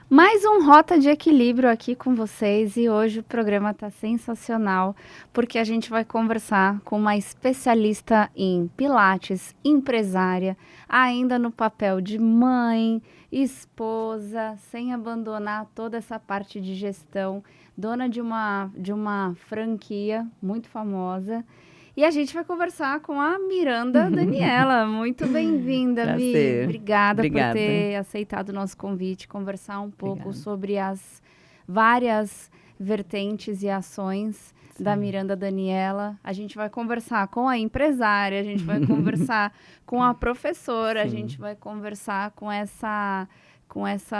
Mais um Rota de Equilíbrio aqui com vocês e hoje o programa está sensacional porque a gente vai conversar com uma especialista em Pilates, empresária, ainda no papel de mãe, esposa, sem abandonar toda essa parte de gestão, dona de uma franquia muito famosa. E a gente vai conversar com a Miranda Daniela. Muito bem-vinda, Mi. Prazer. Obrigada por Obrigada. ter aceitado o nosso convite, conversar um pouco Obrigada. sobre as várias vertentes e ações da Miranda Daniela. A gente vai conversar com a empresária, a gente vai conversar com a professora, a gente vai conversar com essa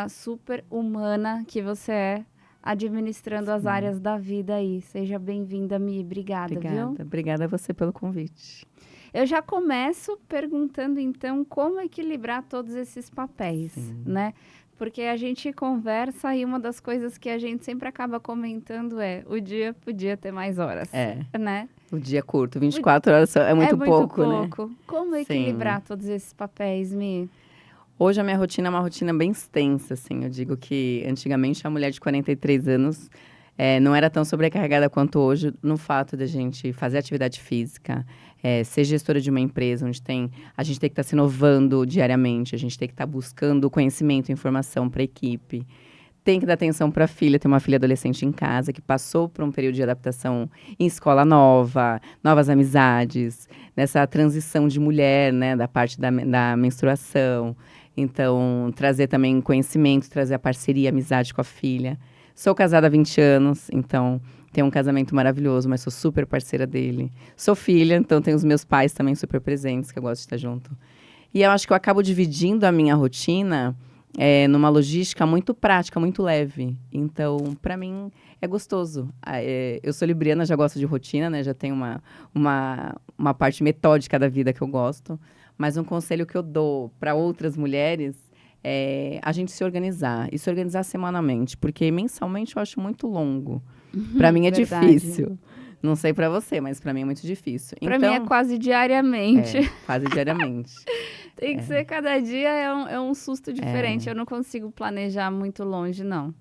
super humana que você é, administrando as áreas da vida aí. Seja bem-vinda, Mi. Obrigada, viu? Obrigada a você pelo convite. Eu já começo perguntando, então, como equilibrar todos esses papéis, né? Porque a gente conversa e uma das coisas que a gente sempre acaba comentando é o dia podia ter mais horas, né? O dia é curto, 24 horas é muito pouco, né? Como equilibrar todos esses papéis, Mi? Hoje a minha rotina é uma rotina bem extensa, assim. Eu digo que antigamente a mulher de 43 anos não era tão sobrecarregada quanto hoje no fato de a gente fazer atividade física, ser gestora de uma empresa onde a gente tem que estar se inovando diariamente, a gente tem que estar buscando conhecimento e informação para a equipe. Tem que dar atenção para a filha, tem uma filha adolescente em casa que passou por um período de adaptação em escola nova, novas amizades, nessa transição de mulher, né, da parte da menstruação. Então, trazer também conhecimento, trazer a parceria, a amizade com a filha. Sou casada há 20 anos, então tenho um casamento maravilhoso, mas sou super parceira dele. Sou filha, então tenho os meus pais também super presentes, que eu gosto de estar junto. E eu acho que eu acabo dividindo a minha rotina numa logística muito prática, muito leve. Então, para mim, é gostoso. Eu sou libriana, já gosto de rotina, né? Já tenho uma parte metódica da vida que eu gosto. Mas um conselho que eu dou para outras mulheres é a gente se organizar. E se organizar semanalmente. Porque mensalmente eu acho muito longo. Para mim é difícil. Não sei para você, mas para mim é muito difícil. Para mim é quase diariamente. Quase diariamente. Tem que ser cada dia, é um susto diferente. Eu não consigo planejar muito longe, não.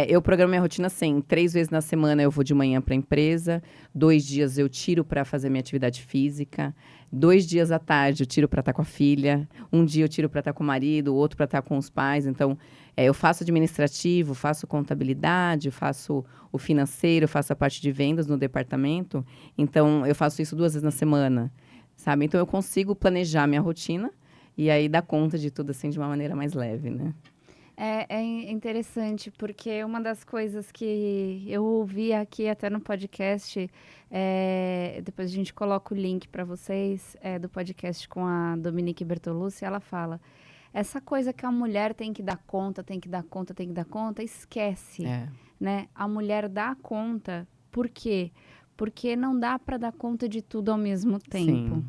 Eu programo minha rotina assim, 3 vezes na semana eu vou de manhã para a empresa, 2 dias eu tiro para fazer minha atividade física, 2 dias à tarde eu tiro para estar com a filha, um dia eu tiro para estar com o marido, o outro para estar com os pais. Então, eu faço administrativo, faço contabilidade, faço o financeiro, faço a parte de vendas no departamento. Então, eu faço isso 2 vezes na semana, sabe? Então, eu consigo planejar minha rotina e aí dar conta de tudo assim de uma maneira mais leve, né? É interessante, porque uma das coisas que eu ouvi aqui até no podcast, depois a gente coloca o link para vocês, do podcast com a Dominique Bertolucci, ela fala, essa coisa que a mulher tem que dar conta, esquece, né? A mulher dá conta, por quê? Porque não dá para dar conta de tudo ao mesmo tempo,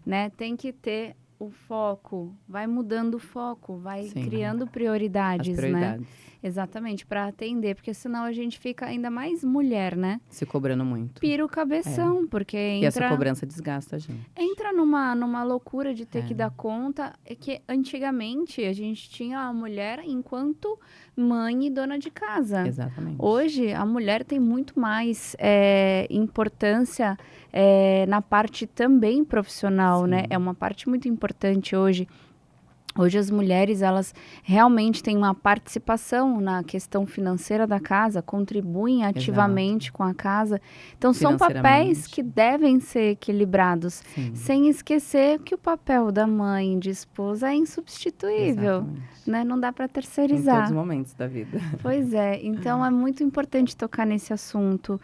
né? Tem que ter o foco, vai mudando o foco, vai criando prioridades, né? Exatamente, para atender, porque senão a gente fica ainda mais mulher, né? Se cobrando muito. Pira o cabeção, porque entra... E essa cobrança desgasta a gente. Entra numa loucura de ter que dar conta, que antigamente a gente tinha a mulher enquanto mãe e dona de casa. Exatamente. Hoje, a mulher tem muito mais importância na parte também profissional, né? É uma parte muito importante hoje. Hoje as mulheres, elas realmente têm uma participação na questão financeira da casa, contribuem ativamente com a casa. Então, são papéis que devem ser equilibrados, sem esquecer que o papel da mãe, de esposa, é insubstituível, né? Não dá para terceirizar. Em todos os momentos da vida. Pois é, então é muito importante tocar nesse assunto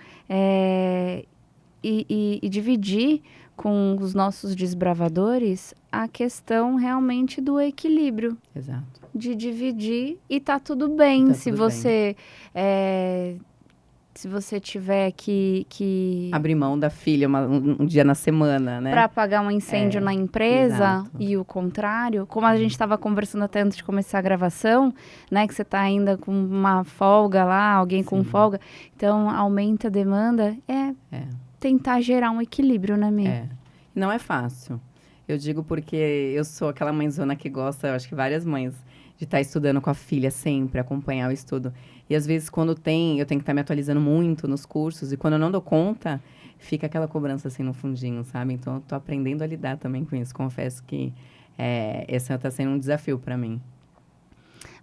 e dividir com os nossos desbravadores a questão realmente do equilíbrio. Exato. De dividir e tá tudo bem. Se você tiver que abrir mão da filha um dia na semana, né? Para apagar um incêndio na empresa e o contrário. Como a gente estava conversando até antes de começar a gravação, né? Que você tá ainda com uma folga lá, alguém com folga. Então, aumenta a demanda. Tentar gerar um equilíbrio, né, Mi? Não é fácil. Eu digo porque eu sou aquela mãezona que gosta, eu acho que várias mães, de estar estudando com a filha sempre, acompanhar o estudo. E às vezes quando eu tenho que estar me atualizando muito nos cursos, e quando eu não dou conta, fica aquela cobrança assim no fundinho, sabe? Então eu tô aprendendo a lidar também com isso. Confesso que esse está sendo um desafio para mim.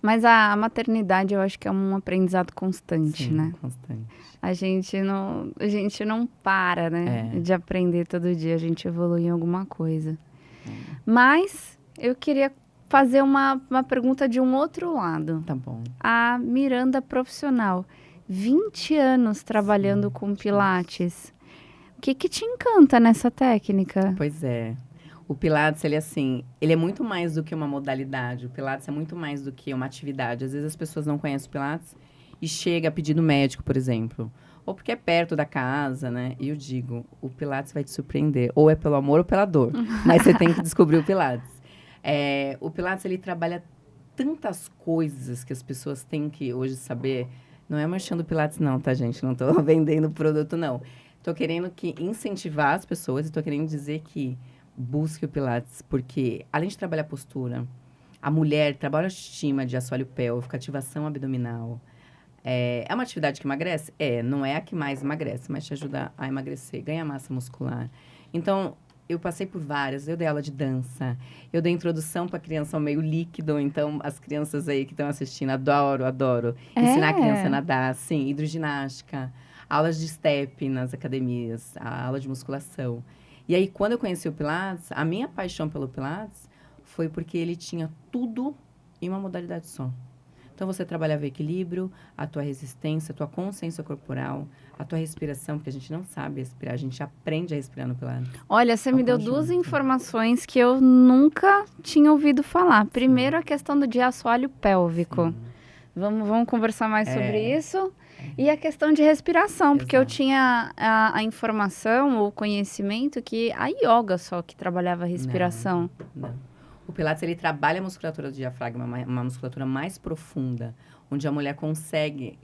Mas a maternidade eu acho que é um aprendizado constante, Sim, né? constante. A gente não para, né? De aprender todo dia, a gente evolui em alguma coisa. Mas eu queria fazer uma pergunta de um outro lado. Tá bom. A Miranda profissional, 20 anos trabalhando com Pilates. O que te encanta nessa técnica? Pois é. O Pilates, ele é muito mais do que uma modalidade. O Pilates é muito mais do que uma atividade. Às vezes as pessoas não conhecem o Pilates e chega a pedido médico, por exemplo. Ou porque é perto da casa, né? E eu digo, o Pilates vai te surpreender. Ou é pelo amor ou pela dor. Mas você tem que descobrir o Pilates. O Pilates, ele trabalha tantas coisas que as pessoas têm que hoje saber. Não é marchando o Pilates não, tá, gente? Não tô vendendo produto, não. Tô querendo incentivar as pessoas e tô querendo dizer que busque o Pilates, porque além de trabalhar postura, a mulher trabalha autoestima de assoalho pélvico, ativação abdominal. É uma atividade que emagrece? Não é a que mais emagrece, mas te ajuda a emagrecer, ganhar massa muscular. Então, eu passei por várias, eu dei aula de dança, eu dei introdução para criança ao meio líquido, então as crianças aí que estão assistindo, adoro. Ensinar a criança a nadar, sim, hidroginástica, aulas de step nas academias, a aula de musculação. E aí, quando eu conheci o Pilates, a minha paixão pelo Pilates foi porque ele tinha tudo em uma modalidade só. Então, você trabalhava o equilíbrio, a tua resistência, a tua consciência corporal, a tua respiração, porque a gente não sabe respirar, a gente aprende a respirar no Pilates. Olha, você me deu duas informações que eu nunca tinha ouvido falar. Primeiro, a questão do assoalho pélvico. Vamos conversar mais sobre isso. E a questão de respiração, porque eu tinha a informação, o conhecimento que a yoga só que trabalhava a respiração. Não. O Pilates, ele trabalha a musculatura do diafragma, uma musculatura mais profunda, onde a mulher consegue,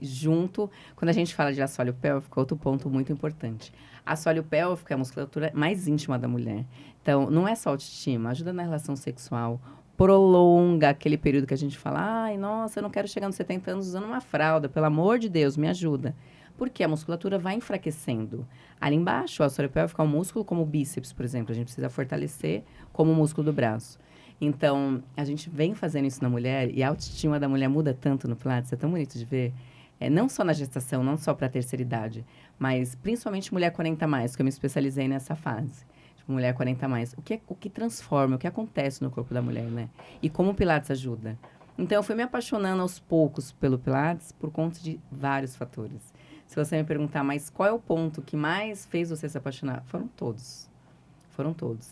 quando a gente fala de assoalho pélvico, outro ponto muito importante. Assoalho pélvico é a musculatura mais íntima da mulher. Então, não é só autoestima, ajuda na relação sexual, prolonga aquele período que a gente fala, ai, nossa, eu não quero chegar nos 70 anos usando uma fralda, pelo amor de Deus, me ajuda. Porque a musculatura vai enfraquecendo. Ali embaixo, o assoalho pélvico é um músculo como o bíceps, por exemplo, a gente precisa fortalecer como o músculo do braço. Então, a gente vem fazendo isso na mulher e a autoestima da mulher muda tanto no Pilates, é tão bonito de ver. Não só na gestação, não só para a terceira idade, mas principalmente mulher 40 mais, que eu me especializei nessa fase. Tipo, mulher 40 mais. O que transforma, o que acontece no corpo da mulher, né? E como o Pilates ajuda. Então, eu fui me apaixonando aos poucos pelo Pilates por conta de vários fatores. Se você me perguntar, mas qual é o ponto que mais fez você se apaixonar? Foram todos.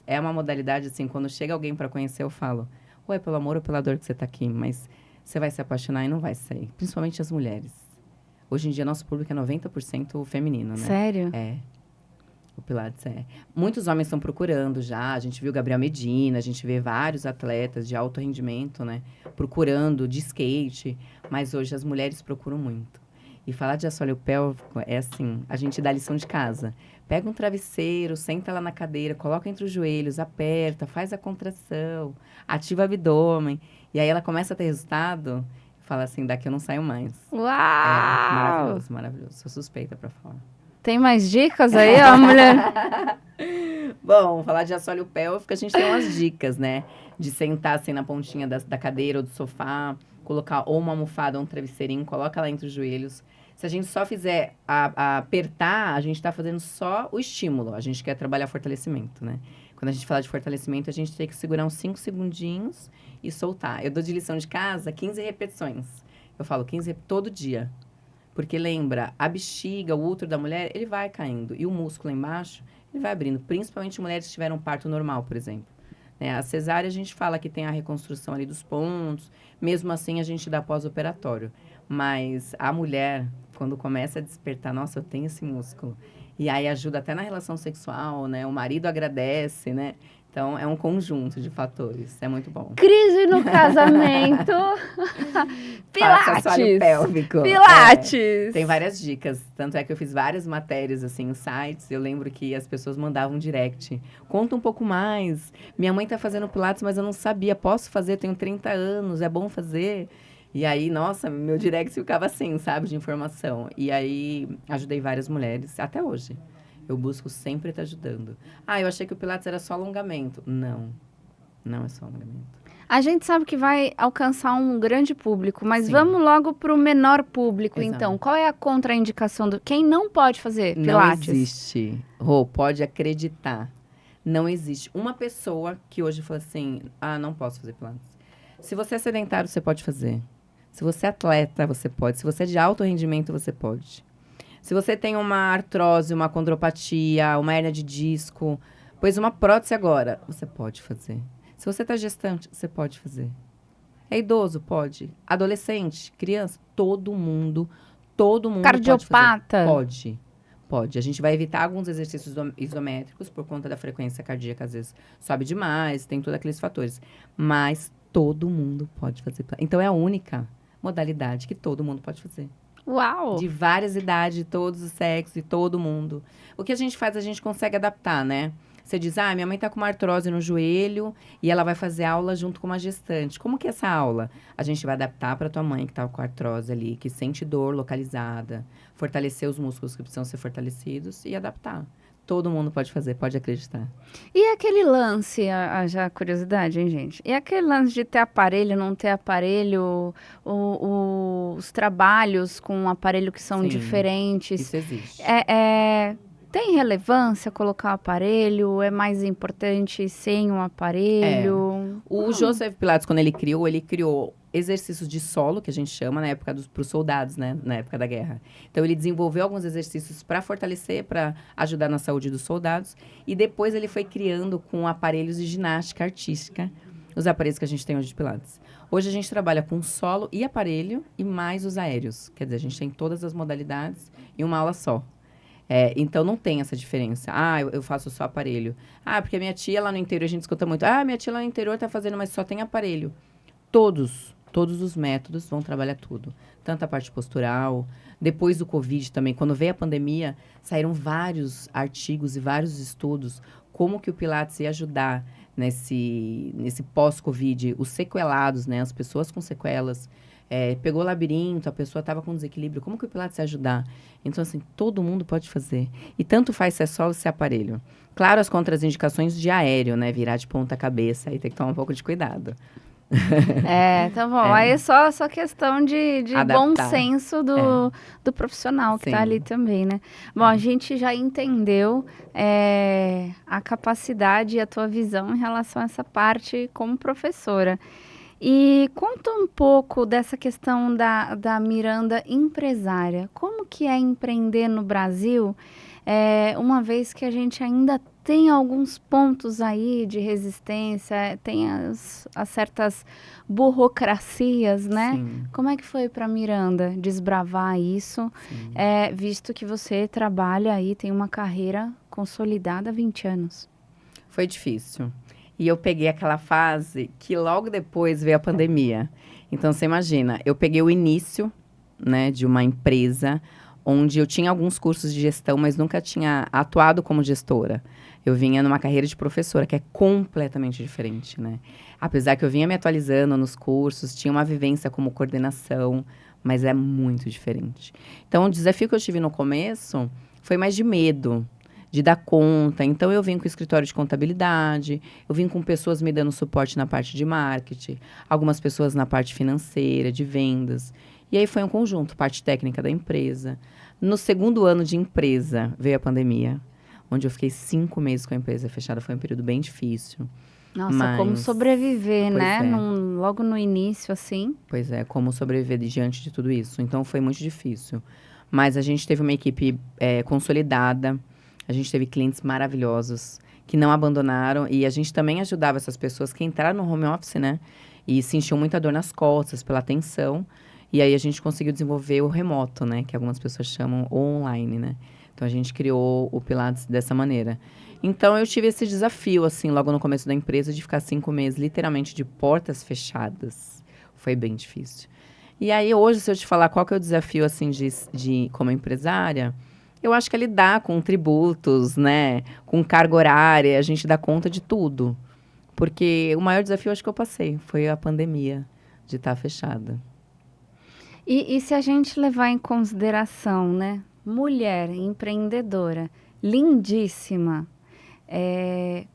É uma modalidade, assim, quando chega alguém para conhecer, eu falo, ou é pelo amor ou pela dor que você tá aqui, mas você vai se apaixonar e não vai sair. Principalmente as mulheres. Hoje em dia, nosso público é 90% feminino, né? Sério? O Pilates Muitos homens estão procurando já. A gente viu Gabriel Medina, a gente vê vários atletas de alto rendimento, né? Procurando, de skate. Mas hoje as mulheres procuram muito. E falar de assoalho pélvico é assim, a gente dá lição de casa. Pega um travesseiro, senta lá na cadeira, coloca entre os joelhos, aperta, faz a contração, ativa o abdômen. E aí ela começa a ter resultado e fala assim, daqui eu não saio mais. Uau! Maravilhoso. Sou suspeita pra falar. Tem mais dicas aí, ó, mulher? Bom, falar de assoalho pélvico, a gente tem umas dicas, né? De sentar assim na pontinha da cadeira ou do sofá, colocar ou uma almofada ou um travesseirinho, coloca lá entre os joelhos. Se a gente só fizer apertar, a gente está fazendo só o estímulo. A gente quer trabalhar fortalecimento, né? Quando a gente fala de fortalecimento, a gente tem que segurar uns 5 segundinhos e soltar. Eu dou de lição de casa 15 repetições. Eu falo 15 todo dia. Porque lembra, a bexiga, o útero da mulher, ele vai caindo. E o músculo lá embaixo, ele vai abrindo. Principalmente mulheres que tiveram parto normal, por exemplo. A cesárea, a gente fala que tem a reconstrução ali dos pontos. Mesmo assim, a gente dá pós-operatório. Mas a mulher, quando começa a despertar, nossa, eu tenho esse músculo. E aí ajuda até na relação sexual, né? O marido agradece, né? Então, é um conjunto de fatores. É muito bom. Crise no casamento. Faça assoalho Pilates. pélvico. Pilates. Tem várias dicas. Tanto é que eu fiz várias matérias, assim, em sites. Eu lembro que as pessoas mandavam direct. Conta um pouco mais. Minha mãe tá fazendo Pilates, mas eu não sabia. Posso fazer? Tenho 30 anos. É bom fazer? E aí, nossa, meu direct ficava assim, sabe? De informação. E aí, ajudei várias mulheres. Até hoje. Eu busco sempre estar ajudando. Ah, eu achei que o Pilates era só alongamento. Não. Não é só alongamento. A gente sabe que vai alcançar um grande público, mas Sim. vamos logo para o menor público, Exato. então. Qual é a contraindicação do... Quem não pode fazer Não Pilates? existe. Rô, pode acreditar. Não existe. Uma pessoa que hoje fala assim, não posso fazer Pilates. Se você é sedentário, você pode fazer. Se você é atleta, você pode. Se você é de alto rendimento, você pode. Se você tem uma artrose, uma condropatia, uma hérnia de disco, pois uma prótese agora, você pode fazer. Se você está gestante, você pode fazer. É idoso? Pode. Adolescente, criança, todo mundo Cardiopata? Pode. A gente vai evitar alguns exercícios isométricos por conta da frequência cardíaca, às vezes sobe demais, tem todos aqueles fatores. Mas todo mundo pode fazer. Então, é a única modalidade que todo mundo pode fazer. Uau! De várias idades, de todos os sexos, de todo mundo. O que a gente faz, a gente consegue adaptar, né? Você diz, minha mãe tá com uma artrose no joelho e ela vai fazer aula junto com uma gestante. Como que é essa aula? A gente vai adaptar para tua mãe que tá com artrose ali, que sente dor localizada, fortalecer os músculos que precisam ser fortalecidos e adaptar. Todo mundo pode fazer, pode acreditar. E aquele lance, já curiosidade, hein, gente? E aquele lance de ter aparelho, não ter aparelho, os trabalhos com aparelho que são Sim, diferentes. Isso existe. Tem relevância colocar o aparelho? É mais importante sem um aparelho? O Joseph Pilates, quando ele criou exercícios de solo, que a gente chama na época para os soldados, né? Na época da guerra. Então, ele desenvolveu alguns exercícios para fortalecer, para ajudar na saúde dos soldados. E depois ele foi criando com aparelhos de ginástica artística, os aparelhos que a gente tem hoje de Pilates. Hoje a gente trabalha com solo e aparelho e mais os aéreos. Quer dizer, a gente tem todas as modalidades em uma aula só. Então, não tem essa diferença. Eu faço só aparelho. Porque minha tia lá no interior, a gente escuta muito. Minha tia lá no interior tá fazendo, mas só tem aparelho. Todos os métodos vão trabalhar tudo. Tanto a parte postural. Depois do Covid também, quando veio a pandemia, saíram vários artigos e vários estudos como que o Pilates ia ajudar nesse pós-Covid, os sequelados, né? As pessoas com sequelas. Pegou labirinto, a pessoa estava com desequilíbrio. Como que o Pilates ia ajudar? Então, assim, todo mundo pode fazer. E tanto faz se é solo, se é aparelho. Claro, as contraindicações de aéreo, né? Virar de ponta cabeça, aí tem que tomar um pouco de cuidado. Tá bom. Aí é só questão de bom senso do profissional que está ali também, né? Bom, a gente já entendeu a capacidade e a tua visão em relação a essa parte como professora. E conta um pouco dessa questão da Miranda empresária. Como que é empreender no Brasil, uma vez que a gente ainda tem alguns pontos aí de resistência, tem as certas burocracias, né? Sim. Como é que foi para Miranda desbravar isso, visto que você trabalha aí, tem uma carreira consolidada há 20 anos? Foi difícil. E eu peguei aquela fase que logo depois veio a pandemia. Então, você imagina, eu peguei o início, né, de uma empresa onde eu tinha alguns cursos de gestão, mas nunca tinha atuado como gestora. Eu vinha numa carreira de professora, que é completamente diferente, né? Apesar que eu vinha me atualizando nos cursos, tinha uma vivência como coordenação, mas é muito diferente. Então, o desafio que eu tive no começo foi mais de medo, de dar conta. Então, eu vim com o escritório de contabilidade, eu vim com pessoas me dando suporte na parte de marketing, algumas pessoas na parte financeira, de vendas. E aí foi um conjunto, parte técnica da empresa. No segundo ano de empresa, veio a pandemia, onde eu fiquei 5 meses com a empresa fechada. Foi um período bem difícil. Nossa, como sobreviver, né? É. Logo no início, assim. Pois é, como sobreviver diante de tudo isso. Então, foi muito difícil. Mas a gente teve uma equipe consolidada. A gente teve clientes maravilhosos que não abandonaram. E a gente também ajudava essas pessoas que entraram no home office, né? E sentiam muita dor nas costas pela tensão. E aí, a gente conseguiu desenvolver o remoto, né? Que algumas pessoas chamam online, né? Então, a gente criou o Pilates dessa maneira. Então, eu tive esse desafio, assim, logo no começo da empresa, de ficar 5 meses, literalmente, de portas fechadas. Foi bem difícil. E aí, hoje, se eu te falar qual que é o desafio, assim, como empresária, eu acho que é lidar com tributos, né? Com carga horária, a gente dá conta de tudo. Porque o maior desafio, acho que eu passei, foi a pandemia, de estar fechada. E se a gente levar em consideração, né? Mulher empreendedora, lindíssima,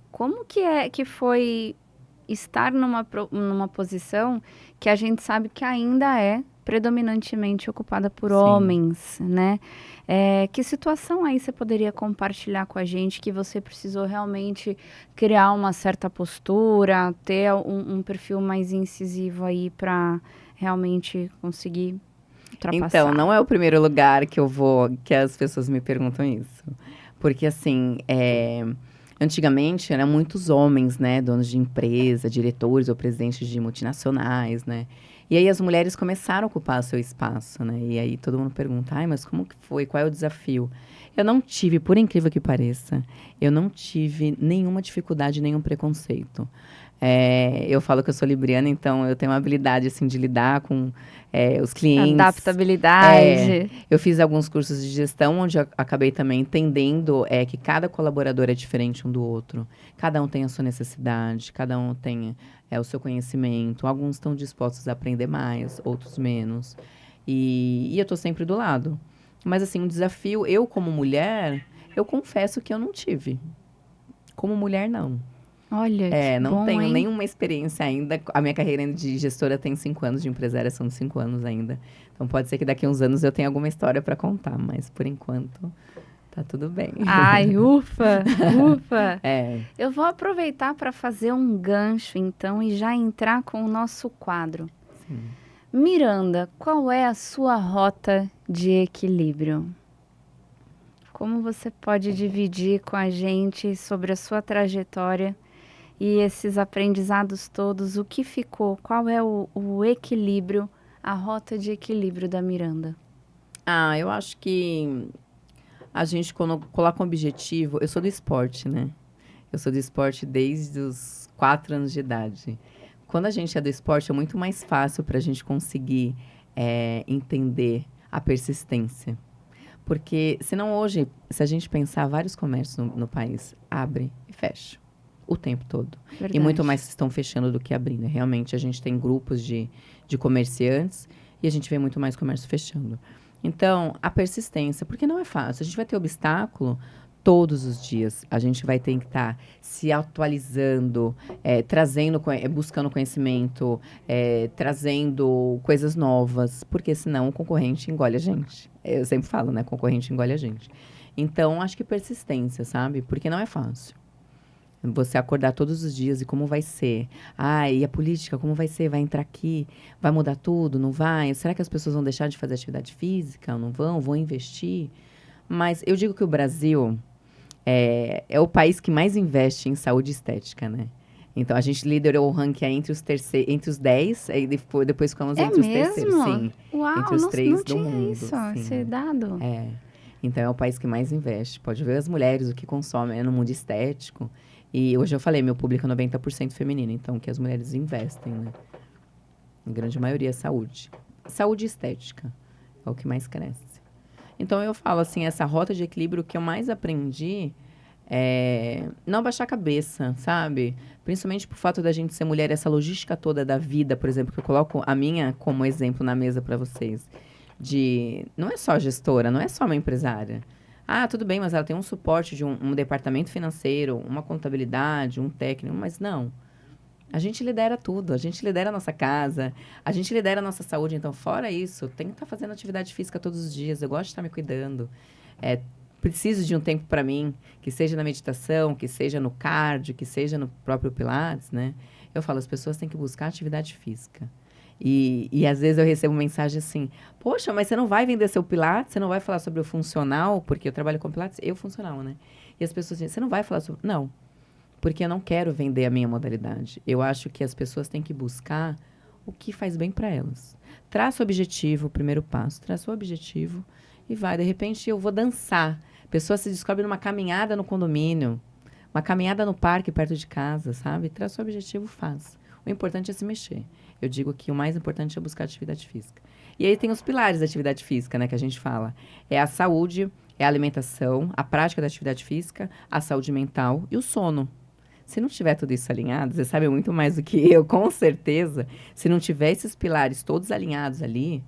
como que foi estar numa posição que a gente sabe que ainda é predominantemente ocupada por Sim. homens, né? Que situação aí você poderia compartilhar com a gente que você precisou realmente criar uma certa postura, ter um perfil mais incisivo aí para realmente conseguir Então, ultrapassar? não é o primeiro lugar que eu vou, que as pessoas me perguntam isso. Porque, assim, antigamente eram muitos homens, né? Donos de empresa, diretores ou presidentes de multinacionais, né? E aí as mulheres começaram a ocupar seu espaço, né? E aí todo mundo pergunta, ai, mas como que foi? Qual é o desafio? Eu não tive, por incrível que pareça, eu não tive nenhuma dificuldade, nenhum preconceito. Eu falo que eu sou libriana, então eu tenho uma habilidade, assim, de lidar com os clientes. Adaptabilidade. Eu fiz alguns cursos de gestão, onde eu acabei também entendendo que cada colaborador é diferente um do outro. Cada um tem a sua necessidade, cada um tem o seu conhecimento. Alguns estão dispostos a aprender mais, outros menos. E eu estou sempre do lado. Mas, assim, um desafio, eu como mulher, eu confesso que eu não tive. Como mulher, não. Olha, que Não bom, tenho hein? nenhuma experiência ainda. A minha carreira de gestora tem 5 anos, de empresária são 5 anos ainda. Então pode ser que daqui a uns anos eu tenha alguma história para contar, mas por enquanto tá tudo bem. Ai, ufa, ufa. É, Eu vou aproveitar para fazer um gancho, então, e já entrar com o nosso quadro. sim. Miranda, qual é a sua rota de equilíbrio? Como você pode dividir com a gente sobre a sua trajetória e esses aprendizados todos? O que ficou? Qual é o equilíbrio, a rota de equilíbrio da Miranda? Eu acho que a gente, quando coloca um objetivo. Eu sou do esporte, né? Eu sou do esporte desde os 4 anos de idade. Quando a gente é do esporte, é muito mais fácil para a gente conseguir entender a persistência. Porque, senão hoje, se a gente pensar, vários comércios no país abre e fecha o tempo todo. E muito Verdade. mais estão fechando do que abrindo. Realmente, a gente tem grupos de comerciantes e a gente vê muito mais comércio fechando. Então, a persistência, porque não é fácil. A gente vai ter obstáculo todos os dias. A gente vai ter que estar se atualizando, buscando conhecimento, trazendo coisas novas, porque senão o concorrente engole a gente. Eu sempre falo, né? Concorrente engole a gente. Então, acho que persistência, sabe? Porque não é fácil. Você acordar todos os dias e como vai ser. E a política, como vai ser? Vai entrar aqui? Vai mudar tudo? Não vai? Será que as pessoas vão deixar de fazer atividade física? Não vão? Vão investir? Mas eu digo que o Brasil é o país que mais investe em saúde estética, né? Então, a gente liderou o ranking entre os 10, aí depois ficamos É entre os terceiros, mesmo? sim. Entre Uau, os não, 3 não do tinha mundo, isso, esse sim. dado. Então, é o país que mais investe. Pode ver as mulheres, o que consomem no mundo estético. E hoje eu falei, meu público é 90% feminino, então que as mulheres investem, né? Em grande maioria é saúde. Saúde e estética é o que mais cresce. Então, eu falo assim, essa rota de equilíbrio que eu mais aprendi não baixar a cabeça, sabe? Principalmente por fato da gente ser mulher, essa logística toda da vida, por exemplo, que eu coloco a minha como exemplo na mesa para vocês. Não é só gestora, não é só uma empresária. Tudo bem, mas ela tem um suporte de um departamento financeiro, uma contabilidade, um técnico, mas não. A gente lidera tudo, a gente lidera a nossa casa, a gente lidera a nossa saúde. Então, fora isso, tem que estar fazendo atividade física todos os dias. Eu gosto de estar me cuidando. Preciso de um tempo para mim, que seja na meditação, que seja no cardio, que seja no próprio Pilates, né? Eu falo, as pessoas têm que buscar atividade física. E às vezes eu recebo mensagem assim, poxa, mas você não vai vender seu Pilates? Você não vai falar sobre o funcional? Porque eu trabalho com Pilates, eu funcional, né? E as pessoas dizem, você não vai falar sobre... Não, porque eu não quero vender a minha modalidade. Eu acho que as pessoas têm que buscar o que faz bem para elas. Traça o objetivo, o primeiro passo. Traça o objetivo e vai. De repente, eu vou dançar. Pessoa se descobre numa caminhada no condomínio, uma caminhada no parque perto de casa, sabe? Traz seu objetivo, faz. O importante é se mexer. Eu digo que o mais importante é buscar atividade física. E aí tem os pilares da atividade física, né, que a gente fala. É a saúde, é a alimentação, a prática da atividade física, a saúde mental e o sono. Se não tiver tudo isso alinhado, você sabe muito mais do que eu, com certeza. Se não tiver esses pilares todos alinhados ali,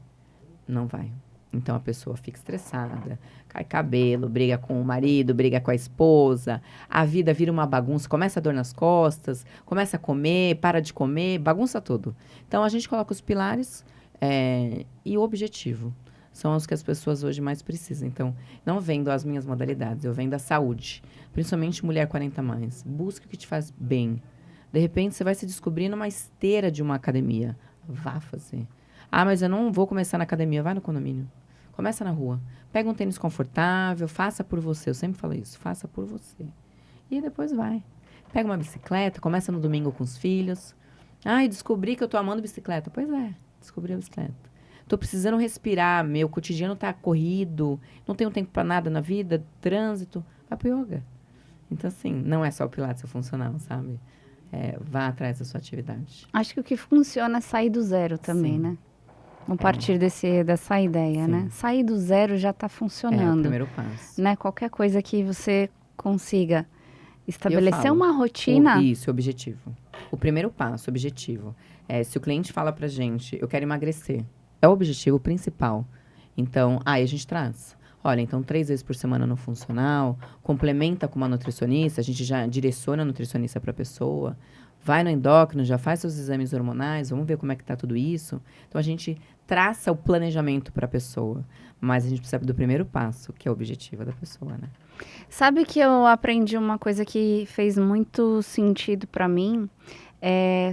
não vai. Então, a pessoa fica estressada, cai cabelo, briga com o marido, briga com a esposa, a vida vira uma bagunça, começa a dor nas costas, começa a comer, para de comer, bagunça tudo. Então, a gente coloca os pilares e o objetivo. São os que as pessoas hoje mais precisam. Então, não vendo as minhas modalidades, eu vendo a saúde. Principalmente mulher 40+. Busque o que te faz bem. De repente, você vai se descobrir numa esteira de uma academia. Vá fazer. Ah, mas eu não vou começar na academia. Vai no condomínio. Começa na rua. Pega um tênis confortável, faça por você. Eu sempre falo isso, faça por você. E depois vai. Pega uma bicicleta, começa no domingo com os filhos. Ai, descobri que eu tô amando bicicleta. Pois é, descobri a bicicleta. Tô precisando respirar, meu cotidiano tá corrido, não tenho tempo para nada na vida, trânsito. Vai pro yoga. Então, assim, não é só o Pilates funcional, sabe? Vá atrás da sua atividade. Acho que o que funciona é sair do zero também, né? A partir dessa ideia, né? Sair do zero já está funcionando. É o primeiro passo. Né? Qualquer coisa que você consiga estabelecer uma rotina... Isso, objetivo. O primeiro passo, objetivo. Se o cliente fala pra gente, eu quero emagrecer, é o objetivo principal. Então, aí a gente traz. Olha, então 3 vezes por semana no funcional, complementa com uma nutricionista, a gente já direciona a nutricionista para a pessoa, vai no endócrino, já faz seus exames hormonais, vamos ver como é que tá tudo isso. Então, a gente traça o planejamento para a pessoa, mas a gente precisa do primeiro passo, que é o objetivo da pessoa, né? Sabe que eu aprendi uma coisa que fez muito sentido para mim,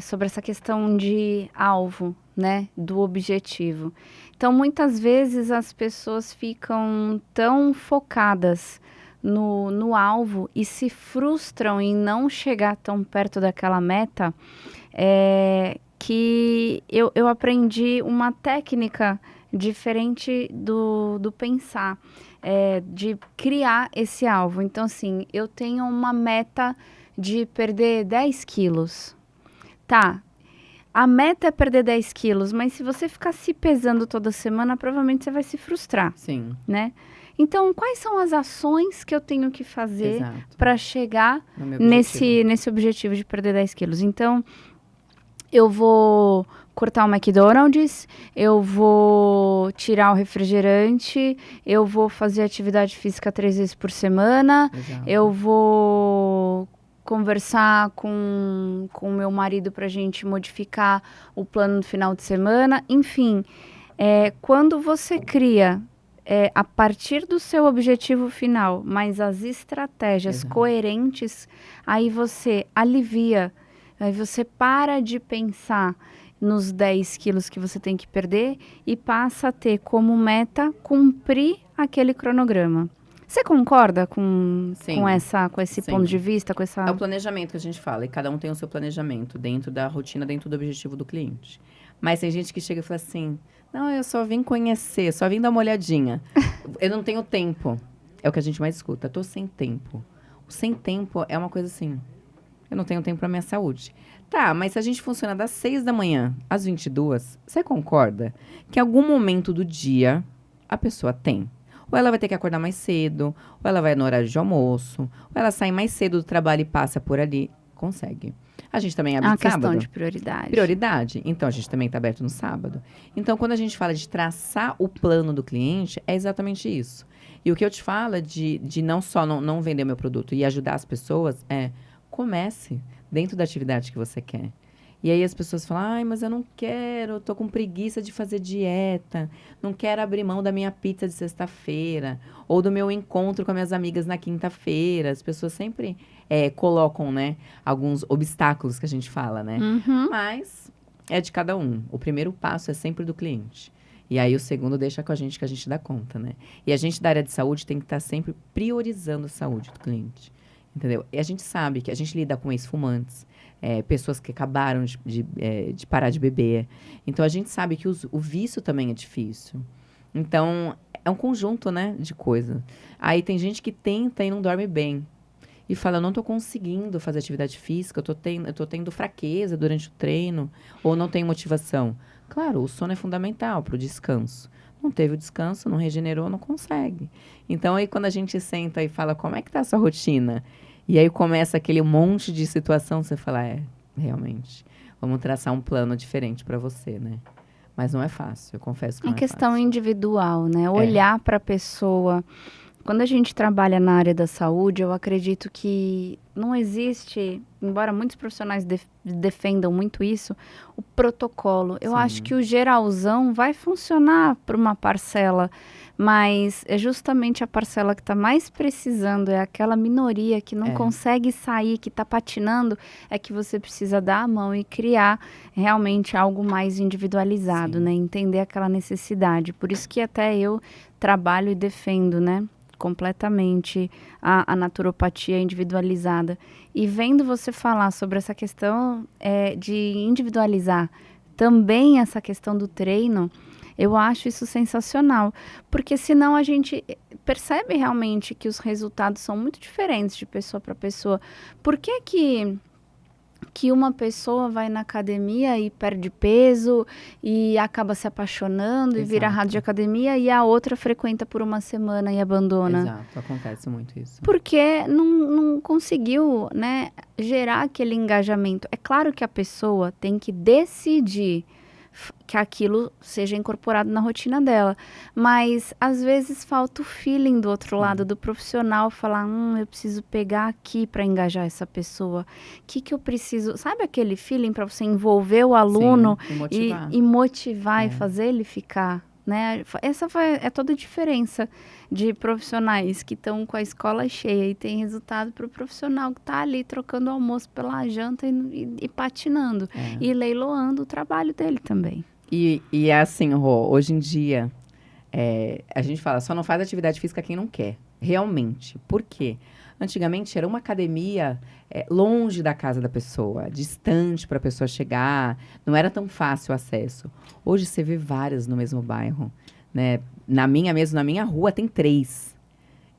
sobre essa questão de alvo, né, do objetivo. Então, muitas vezes as pessoas ficam tão focadas no alvo e se frustram em não chegar tão perto daquela meta, que eu aprendi uma técnica diferente do pensar, de criar esse alvo. Então, assim, eu tenho uma meta de perder 10 quilos. Tá, a meta é perder 10 quilos, mas se você ficar se pesando toda semana, provavelmente você vai se frustrar. Sim. Né? Então, quais são as ações que eu tenho que fazer para chegar nesse objetivo de perder 10 quilos? Então, eu vou cortar o McDonald's, eu vou tirar o refrigerante, eu vou fazer atividade física 3 vezes por semana, eu vou conversar com o meu marido para a gente modificar o plano no final de semana. Enfim, quando você cria a partir do seu objetivo final, mas as estratégias coerentes, aí você alivia, aí você para de pensar nos 10 quilos que você tem que perder e passa a ter como meta cumprir aquele cronograma. Você concorda com esse ponto de vista? É o planejamento que a gente fala, e cada um tem o seu planejamento dentro da rotina, dentro do objetivo do cliente. Mas tem gente que chega e fala assim, não, eu só vim conhecer, só vim dar uma olhadinha. Eu não tenho tempo. É o que a gente mais escuta, tô sem tempo. O sem tempo é uma coisa assim, eu não tenho tempo para minha saúde. Tá, mas se a gente funciona das 6 da manhã às 22, você concorda que em algum momento do dia a pessoa tem? Ou ela vai ter que acordar mais cedo, ou ela vai no horário de almoço, ou ela sai mais cedo do trabalho e passa por ali. Consegue. A gente também abre sábado. É uma questão de prioridade. Prioridade. Então, a gente também está aberto no sábado. Então, quando a gente fala de traçar o plano do cliente, é exatamente isso. E o que eu te falo é de não só não vender meu produto e ajudar as pessoas, comece dentro da atividade que você quer. E aí as pessoas falam, ai, mas eu não quero, eu tô com preguiça de fazer dieta, não quero abrir mão da minha pizza de sexta-feira, ou do meu encontro com as minhas amigas na quinta-feira. As pessoas sempre colocam, né, alguns obstáculos que a gente fala, né? Uhum. Mas é de cada um. O primeiro passo é sempre do cliente. E aí o segundo deixa com a gente, que a gente dá conta, né? E a gente da área de saúde tem que estar sempre priorizando a saúde do cliente. Entendeu? E a gente sabe que a gente lida com ex-fumantes, pessoas que acabaram de parar de beber. Então, a gente sabe que o vício também é difícil. Então, é um conjunto, né, de coisa. Aí tem gente que tenta e não dorme bem. E fala, eu não tô conseguindo fazer atividade física, eu tô tendo fraqueza durante o treino, ou não tenho motivação. Claro, o sono é fundamental para o descanso. Não teve o descanso, não regenerou, não consegue. Então, aí quando a gente senta e fala, como é que tá a sua rotina? E aí começa aquele monte de situação, você fala, realmente, vamos traçar um plano diferente para você, né? Mas não é fácil, eu confesso que É não é questão fácil. individual, né? Olhar para a pessoa. Quando a gente trabalha na área da saúde, eu acredito que não existe, embora muitos profissionais defendam muito isso, o protocolo. Eu acho que o geralzão vai funcionar para uma parcela, mas é justamente a parcela que está mais precisando, é aquela minoria que não consegue sair, que está patinando, é que você precisa dar a mão e criar realmente algo mais individualizado, né? Entender aquela necessidade. Por isso que até eu trabalho e defendo, né? Completamente a naturopatia individualizada. E vendo você falar sobre essa questão de individualizar também essa questão do treino, eu acho isso sensacional, porque senão a gente percebe realmente que os resultados são muito diferentes de pessoa para pessoa. Por que uma pessoa vai na academia e perde peso e acaba se apaixonando e vira rato de academia, e a outra frequenta por uma semana e abandona? Exato, acontece muito isso. Porque não conseguiu, né, gerar aquele engajamento. É claro que a pessoa tem que decidir que aquilo seja incorporado na rotina dela. Mas, às vezes, falta o feeling do outro lado, do profissional, falar, eu preciso pegar aqui para engajar essa pessoa. O que eu preciso... Sabe aquele feeling para você envolver o aluno e motivar e fazer ele ficar, né? Essa é toda a diferença de profissionais que estão com a escola cheia e tem resultado para o profissional que está ali trocando o almoço pela janta e patinando e leiloando o trabalho dele também. E é assim, Rô, hoje em dia, a gente fala, só não faz atividade física quem não quer. Realmente. Por quê? Antigamente era uma academia longe da casa da pessoa, distante para a pessoa chegar, não era tão fácil o acesso. Hoje você vê várias no mesmo bairro, né? Na minha rua tem 3.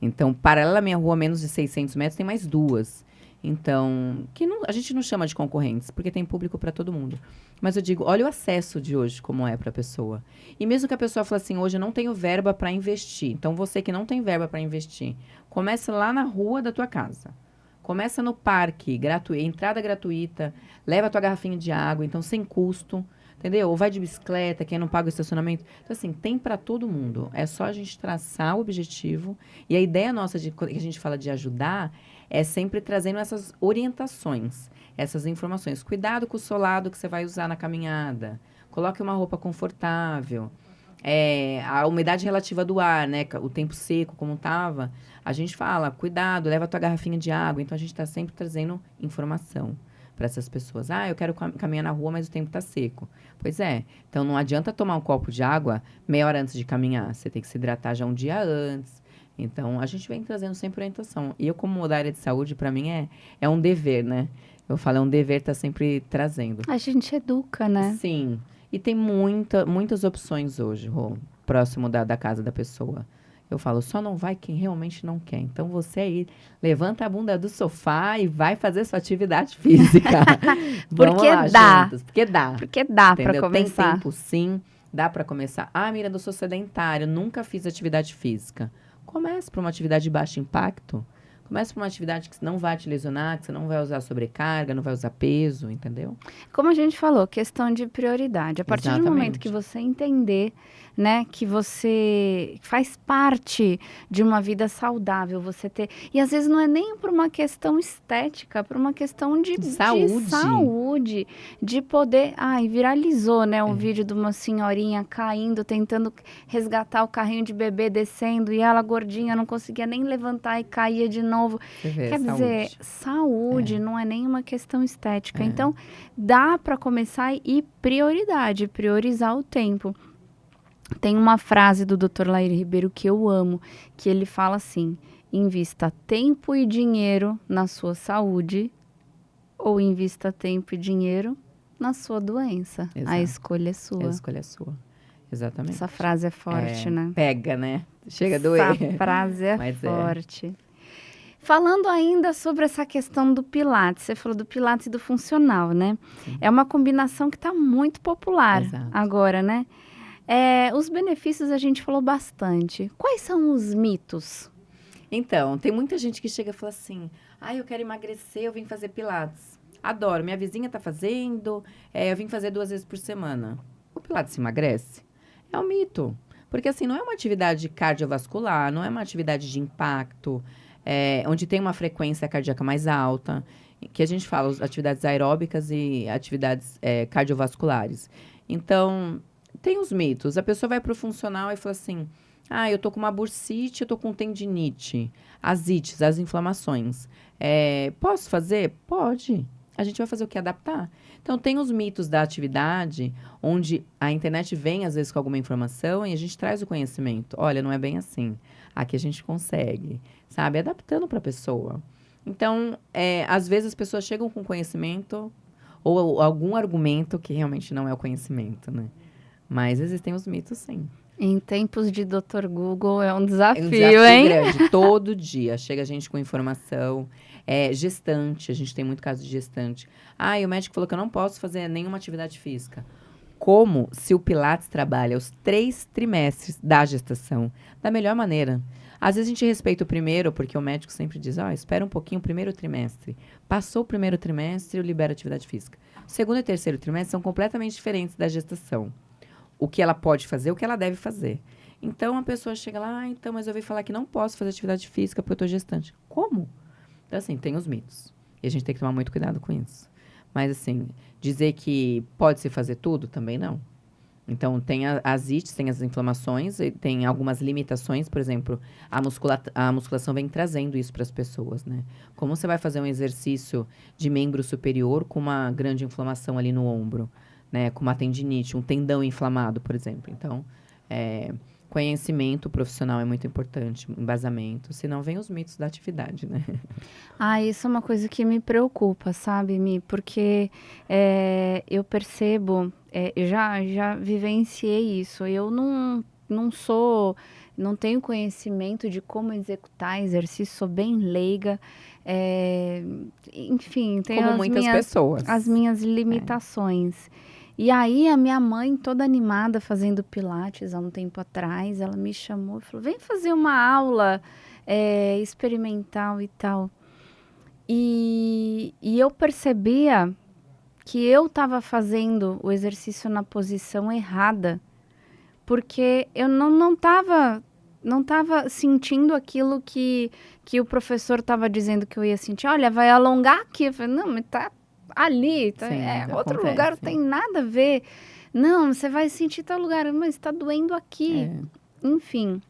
Então, paralela à minha rua, menos de 600 metros, tem mais 2. Então, a gente não chama de concorrentes, porque tem público para todo mundo. Mas eu digo, olha o acesso de hoje, como é para a pessoa. E mesmo que a pessoa fale assim, hoje eu não tenho verba para investir. Então, você que não tem verba para investir, começa lá na rua da tua casa. Começa no parque, entrada gratuita, leva a tua garrafinha de água, então sem custo, entendeu? Ou vai de bicicleta, quem não paga o estacionamento. Então, assim, tem para todo mundo. É só a gente traçar o objetivo. E a ideia nossa, que a gente fala de ajudar, é sempre trazendo essas orientações, essas informações. Cuidado com o solado que você vai usar na caminhada. Coloque uma roupa confortável. A umidade relativa do ar, né? O tempo seco, como estava. A gente fala, cuidado, leva a tua garrafinha de água. Então, a gente está sempre trazendo informação para essas pessoas. Eu quero caminhar na rua, mas o tempo está seco. Pois é. Então, não adianta tomar um copo de água meia hora antes de caminhar. Você tem que se hidratar já um dia antes. Então, a gente vem trazendo sempre orientação. E eu, como da área de saúde, para mim é um dever, né? Eu falo, é um dever estar sempre trazendo. A gente educa, né? Sim. E tem muitas opções hoje, Rô, próximo da casa da pessoa. Eu falo, só não vai quem realmente não quer. Então, você aí, levanta a bunda do sofá e vai fazer sua atividade física. Vamos lá, juntos. Porque dá. Porque dá para começar. Tem tempo, sim. Dá para começar. Miranda, eu sou sedentário, nunca fiz atividade física. Comece por uma atividade de baixo impacto. Comece por uma atividade que não vai te lesionar, que você não vai usar sobrecarga, não vai usar peso, entendeu? Como a gente falou, questão de prioridade. A partir do momento que você entender, né, que você faz parte de uma vida saudável, você ter... E às vezes não é nem por uma questão estética, por uma questão de saúde, de poder... E viralizou, né, um vídeo de uma senhorinha caindo, tentando resgatar o carrinho de bebê descendo, e ela gordinha não conseguia nem levantar e caía de novo. Quer dizer, saúde não é nem uma questão estética. Então, dá para começar e priorizar o tempo. Tem uma frase do Dr. Lair Ribeiro que eu amo, que ele fala assim: invista tempo e dinheiro na sua saúde ou invista tempo e dinheiro na sua doença. Exato. A escolha é sua. A escolha é sua. Exatamente. Essa frase é forte, né? Pega, né? Chega a doer. Essa frase é Mas forte. Falando ainda sobre essa questão do Pilates, você falou do Pilates e do funcional, né? Sim. É uma combinação que está muito popular agora, né? Os benefícios a gente falou bastante. Quais são os mitos? Então, tem muita gente que chega e fala assim, eu quero emagrecer, eu vim fazer Pilates. Adoro, minha vizinha tá fazendo, eu vim fazer 2 vezes por semana. O Pilates se emagrece? É um mito. Porque, assim, não é uma atividade cardiovascular, não é uma atividade de impacto, onde tem uma frequência cardíaca mais alta, que a gente fala, atividades aeróbicas e atividades cardiovasculares. Então, tem os mitos. A pessoa vai pro funcional e fala assim, eu tô com uma bursite, eu tô com tendinite, asites, as inflamações. Posso fazer? Pode. A gente vai fazer o quê? Adaptar. Então, tem os mitos da atividade, onde a internet vem, às vezes, com alguma informação e a gente traz o conhecimento. Olha, não é bem assim. Aqui a gente consegue, sabe? Adaptando para a pessoa. Então, às vezes, as pessoas chegam com conhecimento ou algum argumento que realmente não é o conhecimento, né? Mas existem os mitos, sim. Em tempos de Dr. Google é um desafio, hein? Grande. Todo dia chega a gente com informação. Gestante, a gente tem muito caso de gestante. O médico falou que eu não posso fazer nenhuma atividade física. Como se o Pilates trabalha os 3 trimestres da gestação da melhor maneira. Às vezes a gente respeita o primeiro, porque o médico sempre diz, espera um pouquinho o primeiro trimestre. Passou o primeiro trimestre, eu libero a atividade física. O segundo e terceiro trimestre são completamente diferentes da gestação. O que ela pode fazer, o que ela deve fazer. Então, a pessoa chega lá, mas eu ouvi falar que não posso fazer atividade física porque eu estou gestante. Como? Então, assim, tem os mitos. E a gente tem que tomar muito cuidado com isso. Mas, assim, dizer que pode-se fazer tudo, também não. Então, tem as ites, tem as inflamações, tem algumas limitações. Por exemplo, a musculação vem trazendo isso para as pessoas, né? Como você vai fazer um exercício de membro superior com uma grande inflamação ali no ombro? Né, com uma tendinite, um tendão inflamado, por exemplo. Então, conhecimento profissional é muito importante, embasamento, senão vem os mitos da atividade, né? Isso é uma coisa que me preocupa, sabe, Mi? Porque eu percebo, eu já vivenciei isso, eu não tenho conhecimento de como executar exercício, sou bem leiga, enfim, tenho como muitas pessoas. As minhas limitações. E aí, a minha mãe, toda animada, fazendo Pilates há um tempo atrás, ela me chamou e falou, vem fazer uma aula experimental e tal. E eu percebia que eu estava fazendo o exercício na posição errada, porque eu não estava sentindo aquilo que o professor estava dizendo que eu ia sentir. Olha, vai alongar aqui. Eu falei, não, mas tá ali, tá, Sim, outro acontece. lugar, não tem nada a ver. Não, você vai sentir tal lugar, mas está doendo aqui. Enfim,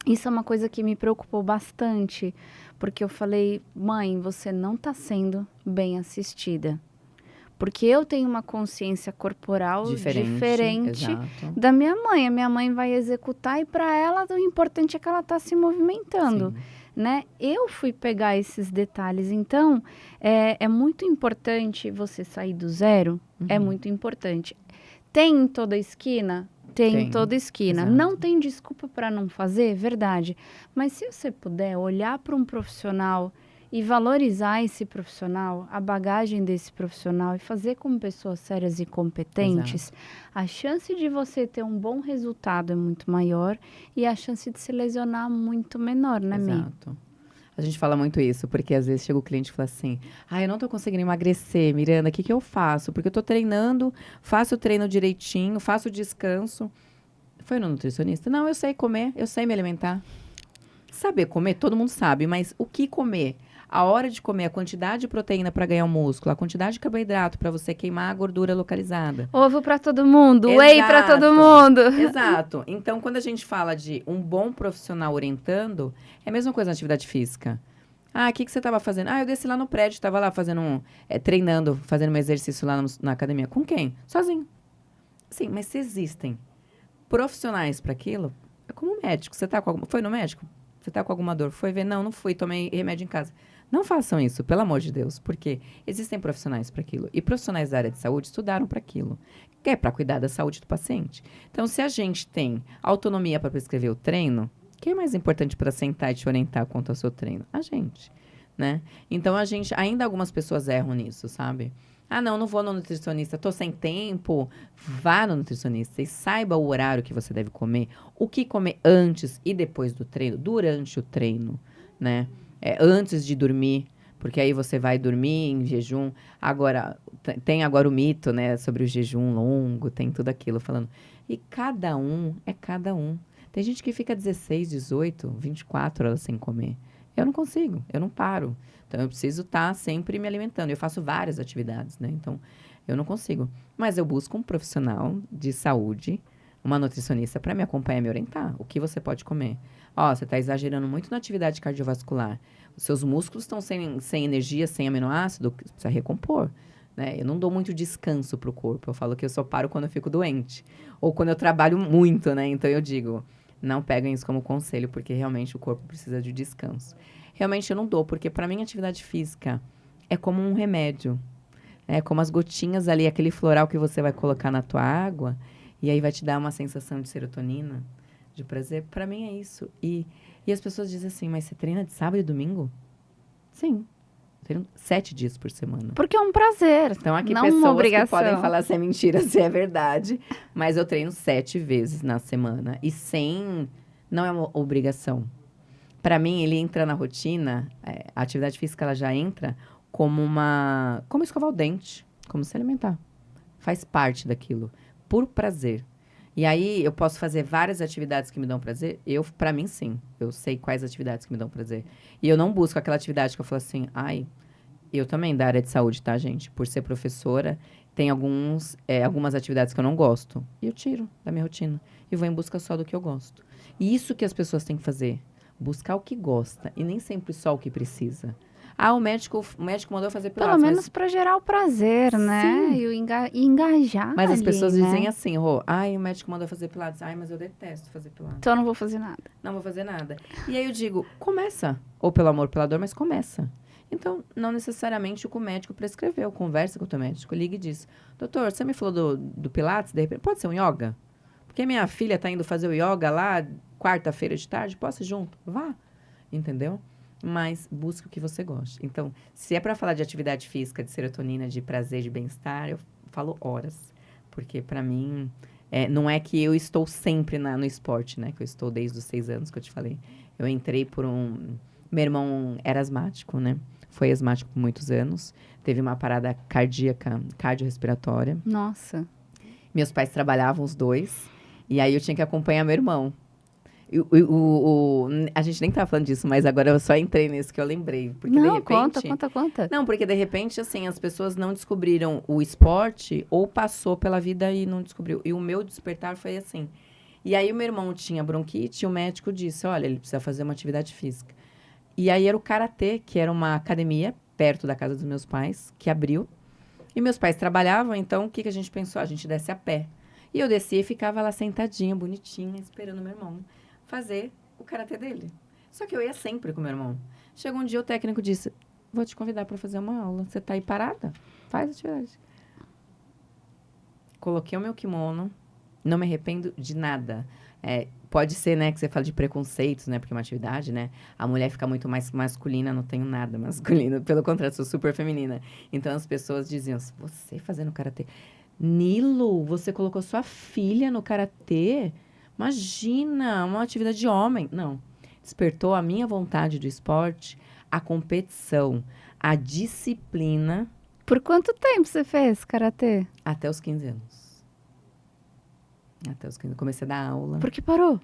isso é uma coisa que me preocupou bastante, porque eu falei, mãe, você não está sendo bem assistida. Porque eu tenho uma consciência corporal diferente da minha mãe. A minha mãe vai executar e para ela o importante é que ela está se movimentando. Sim. Né? Eu fui pegar esses detalhes. Então, é muito importante você sair do zero. É muito importante. Tem em toda esquina? Tem em toda esquina. Exato. Não tem desculpa para não fazer? Verdade. Mas se você puder olhar para um profissional e valorizar esse profissional, a bagagem desse profissional e fazer com pessoas sérias e competentes, exato, a chance de você ter um bom resultado é muito maior e a chance de se lesionar muito menor, né, Mi? Exato. A gente fala muito isso, porque às vezes chega o cliente e fala assim, eu não tô conseguindo emagrecer, Miranda, o que eu faço? Porque eu tô treinando, faço o treino direitinho, faço o descanso. Foi no nutricionista? Não, eu sei comer, eu sei me alimentar. Saber comer, todo mundo sabe, mas o que comer? A hora de comer, a quantidade de proteína para ganhar o músculo, a quantidade de carboidrato para você queimar a gordura localizada. Ovo para todo mundo, whey para todo mundo. Exato. Então, quando a gente fala de um bom profissional orientando, é a mesma coisa na atividade física. O que você estava fazendo? Eu desci lá no prédio, estava lá fazendo treinando, fazendo um exercício lá na academia. Com quem? Sozinho. Sim, mas se existem profissionais para aquilo, é como médico. Você tá com foi no médico? Você tá com alguma dor? Foi ver? Não fui, tomei remédio em casa. Não façam isso, pelo amor de Deus, porque existem profissionais para aquilo. E profissionais da área de saúde estudaram para aquilo, que é para cuidar da saúde do paciente. Então, se a gente tem autonomia para prescrever o treino, quem é mais importante para sentar e te orientar quanto ao seu treino? A gente, né? Então, ainda algumas pessoas erram nisso, sabe? Ah, não vou no nutricionista, tô sem tempo. Vá no nutricionista e saiba o horário que você deve comer, o que comer antes e depois do treino, durante o treino, né? Antes de dormir, porque aí você vai dormir em jejum. Agora, tem agora o mito, né, sobre o jejum longo, tem tudo aquilo falando. E cada um é cada um. Tem gente que fica 16, 18, 24 horas sem comer. Eu não consigo, eu não paro. Então, eu preciso estar sempre me alimentando. Eu faço várias atividades, né? Então, eu não consigo. Mas eu busco um profissional de saúde, uma nutricionista, para me acompanhar e me orientar. O que você pode comer? Ó, você está exagerando muito na atividade cardiovascular. Os seus músculos estão sem energia, sem aminoácido, precisa recompor. Né? Eu não dou muito descanso para o corpo. Eu falo que eu só paro quando eu fico doente. Ou quando eu trabalho muito, né? Então, eu digo, não peguem isso como conselho, porque realmente o corpo precisa de descanso. Realmente eu não dou, porque para mim atividade física é como um remédio. É como as gotinhas ali, aquele floral que você vai colocar na tua água, e aí vai te dar uma sensação de serotonina, de prazer. Para mim é isso. E as pessoas dizem assim, mas você treina de sábado e domingo? Sim. Treino 7 dias por semana. Porque é um prazer, então, aqui não pessoas uma obrigação. que podem falar se é mentira, se é verdade. Mas eu treino 7 vezes na semana. E não é uma obrigação. Para mim, ele entra na rotina, a atividade física ela já entra como escovar o dente, como se alimentar. Faz parte daquilo, por prazer. E aí, eu posso fazer várias atividades que me dão prazer? Para mim, sim. Eu sei quais atividades que me dão prazer. E eu não busco aquela atividade que eu falo assim, eu também da área de saúde, tá, gente? Por ser professora, tem algumas atividades que eu não gosto. E eu tiro da minha rotina. E vou em busca só do que eu gosto. E isso que as pessoas têm que fazer. Buscar o que gosta. E nem sempre só o que precisa. O médico mandou fazer pilates. Pelo menos para gerar o prazer, né? Sim. E engajar Mas as ali, pessoas né? dizem assim, o médico mandou fazer pilates. Mas eu detesto fazer pilates. Então eu não vou fazer nada. Não vou fazer nada. E aí eu digo, começa. Ou pelo amor, pela dor, mas começa. Então, não necessariamente o que o médico prescreveu. Conversa com o teu médico, liga e diz, doutor, você me falou do pilates, de repente, pode ser um yoga? Porque minha filha tá indo fazer o yoga lá, quarta-feira de tarde, posso ir junto? Vá. Entendeu? Mas busque o que você gosta. Então, se é para falar de atividade física, de serotonina, de prazer, de bem-estar, eu falo horas. Porque, para mim, não é que eu estou sempre no esporte, né? Que eu estou desde os 6 anos que eu te falei. Eu entrei por meu irmão era asmático, né? Foi asmático por muitos anos. Teve uma parada cardíaca, cardiorrespiratória. Nossa. Meus pais trabalhavam os dois. E aí, eu tinha que acompanhar meu irmão. A gente nem tava falando disso, mas agora eu só entrei nisso que eu lembrei. Porque Não, de repente, conta. Não, porque de repente, assim, as pessoas não descobriram o esporte ou passou pela vida e não descobriu. E o meu despertar foi assim. E aí o meu irmão tinha bronquite e o médico disse, olha, ele precisa fazer uma atividade física. E aí era o Karatê, que era uma academia perto da casa dos meus pais, que abriu. E meus pais trabalhavam, então o que a gente pensou? A gente desce a pé. E eu descia e ficava lá sentadinha, bonitinha, esperando meu irmão fazer o karatê dele. Só que eu ia sempre com meu irmão. Chegou um dia, o técnico disse, vou te convidar para fazer uma aula. Você tá aí parada? Faz a atividade. Coloquei o meu kimono, não me arrependo de nada. Pode ser, né, que você fala de preconceitos, né, porque é uma atividade, né, a mulher fica muito mais masculina, não tenho nada masculino, pelo contrário, sou super feminina. Então, as pessoas diziam, você fazendo karatê? Nilo, você colocou sua filha no karatê? Imagina, uma atividade de homem. Não. Despertou a minha vontade do esporte, a competição, a disciplina. Por quanto tempo você fez karatê? Até os 15 anos. Até os 15 anos. Comecei a dar aula. Por que parou?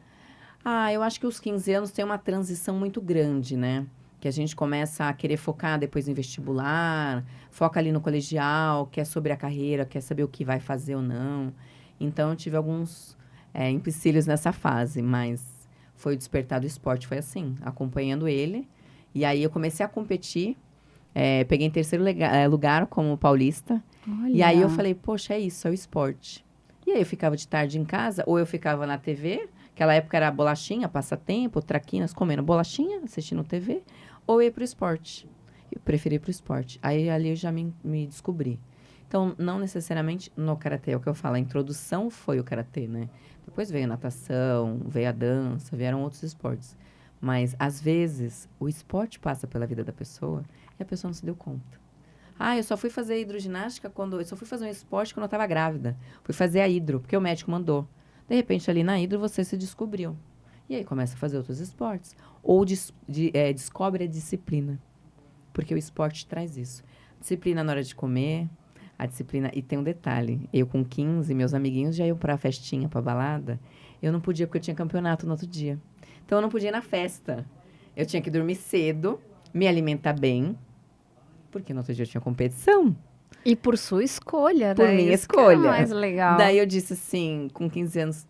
Eu acho que os 15 anos tem uma transição muito grande, né? Que a gente começa a querer focar depois em vestibular, foca ali no colegial, quer sobre a carreira, quer saber o que vai fazer ou não. Então, eu tive alguns empecilhos nessa fase, mas foi o despertar do esporte, foi assim, acompanhando ele. E aí, eu comecei a competir, peguei em terceiro lugar como paulista. Olha. E aí, eu falei, poxa, é isso, é o esporte. E aí, eu ficava de tarde em casa, ou eu ficava na TV, aquela época era bolachinha, passatempo, traquinas, comendo bolachinha, assistindo TV, ou ia pro esporte. eu preferi ir pro esporte. Aí ali eu já me descobri. Então, não necessariamente no karatê, é o que eu falo, a introdução foi o karatê, né? Depois veio a natação, veio a dança, vieram outros esportes. Mas, às vezes, o esporte passa pela vida da pessoa e a pessoa não se deu conta. Eu só fui fazer hidroginástica eu só fui fazer um esporte quando eu estava grávida. Fui fazer a hidro, porque o médico mandou. De repente, ali na hidro, você se descobriu. E aí começa a fazer outros esportes. Ou descobre a disciplina. Porque o esporte traz isso. Disciplina na hora de comer, a disciplina... E tem um detalhe. Eu com 15, meus amiguinhos já iam pra festinha, pra balada. Eu não podia porque eu tinha campeonato no outro dia. Então, eu não podia ir na festa. Eu tinha que dormir cedo, me alimentar bem, porque no outro dia eu tinha competição. E por sua escolha, Por né? minha Isso que escolha. é mais legal. Daí eu disse assim, com 15 anos...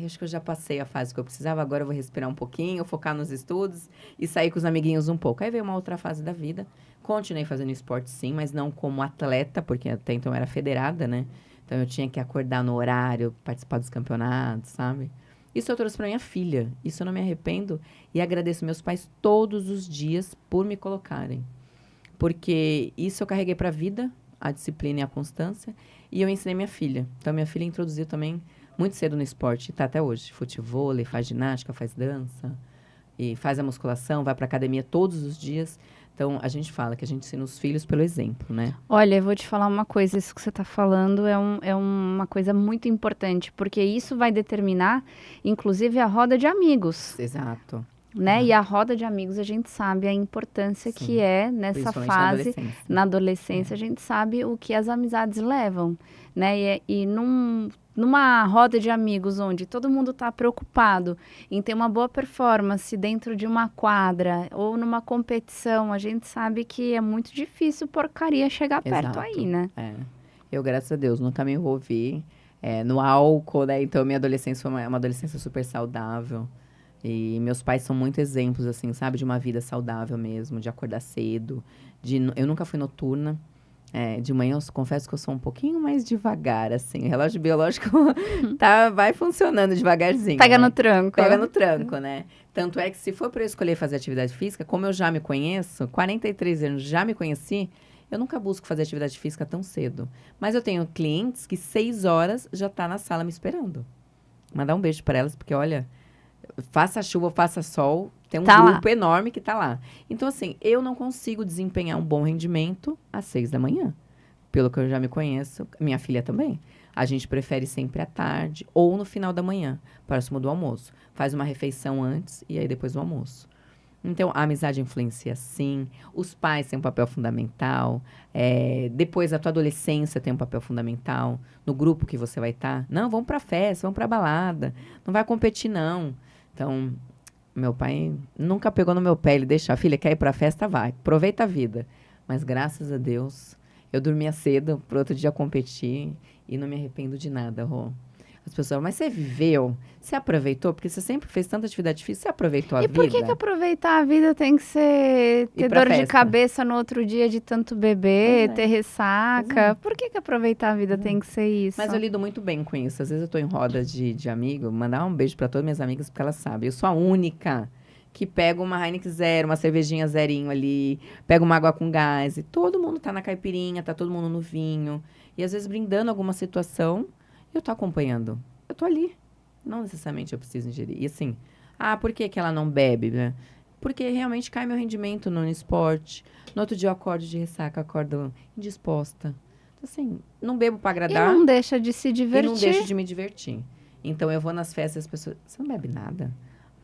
acho que eu já passei a fase que eu precisava, agora eu vou respirar um pouquinho, focar nos estudos e sair com os amiguinhos um pouco. Aí veio uma outra fase da vida. Continuei fazendo esporte, sim, mas não como atleta, porque até então eu era federada, né? Então eu tinha que acordar no horário, participar dos campeonatos, sabe? Isso eu trouxe para minha filha. Isso eu não me arrependo e agradeço meus pais todos os dias por me colocarem. Porque isso eu carreguei para a vida, a disciplina e a constância, e eu ensinei minha filha. Então minha filha introduziu também muito cedo no esporte, tá até hoje. Futevôlei, faz ginástica, faz dança, e faz a musculação, vai pra academia todos os dias. Então, a gente fala que a gente ensina os filhos pelo exemplo, né? Olha, eu vou te falar uma coisa, isso que você está falando é uma coisa muito importante, porque isso vai determinar, inclusive, a roda de amigos. Exato. Né? E a roda de amigos, a gente sabe a importância que é nessa fase. Na adolescência, a gente sabe o que as amizades levam, né? E numa roda de amigos onde todo mundo está preocupado em ter uma boa performance dentro de uma quadra ou numa competição, a gente sabe que é muito difícil porcaria chegar perto aí, né? Eu, graças a Deus, nunca me envolvi no álcool, né? Então, minha adolescência foi uma adolescência super saudável. E meus pais são muito exemplos, assim, sabe? De uma vida saudável mesmo, de acordar cedo. Eu nunca fui noturna. De manhã, eu confesso que eu sou um pouquinho mais devagar, assim. O relógio biológico vai funcionando devagarzinho. Pega no tranco. Pega no tranco, né? Tanto é que se for para eu escolher fazer atividade física, como eu já me conheço, 43 anos, já me conheci, eu nunca busco fazer atividade física tão cedo. Mas eu tenho clientes que 6 horas já tá na sala me esperando. Mandar um beijo para elas, porque, olha... Faça chuva, faça sol, tem um grupo enorme que tá lá. Então, assim, eu não consigo desempenhar um bom rendimento às 6 da manhã. Pelo que eu já me conheço, minha filha também. A gente prefere sempre à tarde ou no final da manhã, próximo do almoço. Faz uma refeição antes e aí depois do almoço. Então, a amizade influencia sim. Os pais têm um papel fundamental. Depois, a tua adolescência tem um papel fundamental. No grupo que você vai estar. Não, vamos pra festa, vamos pra balada. Não vai competir, não. Então, meu pai nunca pegou no meu pé. Ele deixa, filha, quer ir pra festa? Vai. Aproveita a vida. Mas, graças a Deus, eu dormia cedo pro outro dia competir. E não me arrependo de nada, Rô. As pessoas falam, mas você viveu? Você aproveitou? Porque você sempre fez tanta atividade física, você aproveitou a vida? E por que aproveitar a vida tem que ser ter dor de cabeça no outro dia de tanto beber, ter ressaca? Por que aproveitar a vida tem que ser isso? Mas eu lido muito bem com isso. Às vezes eu tô em roda de amigo, mandar um beijo para todas minhas amigas, porque elas sabem. Eu sou a única que pega uma Heineken zero, uma cervejinha zerinho ali, pega uma água com gás. E todo mundo tá na caipirinha, tá todo mundo no vinho. E às vezes brindando alguma situação... Eu tô acompanhando. Eu tô ali. Não necessariamente eu preciso ingerir. E assim, por que ela não bebe, né? Porque realmente cai meu rendimento no esporte. No outro dia eu acordo de ressaca, acordo indisposta. Então, assim, não bebo pra agradar. E não deixa de se divertir. E não deixo de me divertir. Então, eu vou nas festas e as pessoas... Você não bebe nada?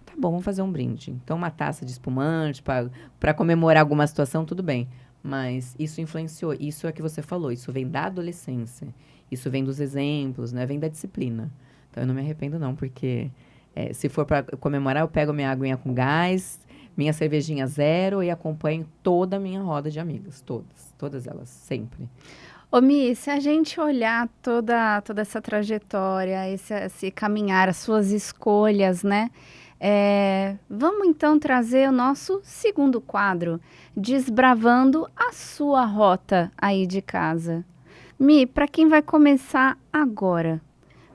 Tá bom, vamos fazer um brinde. Então, uma taça de espumante pra comemorar alguma situação, tudo bem. Mas isso influenciou. Isso é o que você falou. Isso vem da adolescência. Isso vem dos exemplos, né? Vem da disciplina. Então, eu não me arrependo, não. Porque se for para comemorar, eu pego minha aguinha com gás, minha cervejinha zero e acompanho toda a minha roda de amigas. Todas. Todas elas. Sempre. Ô, Mi, se a gente olhar toda essa trajetória, esse caminhar, as suas escolhas, né? Vamos, então, trazer o nosso segundo quadro. Desbravando a sua rota aí de casa. Mi, para quem vai começar agora,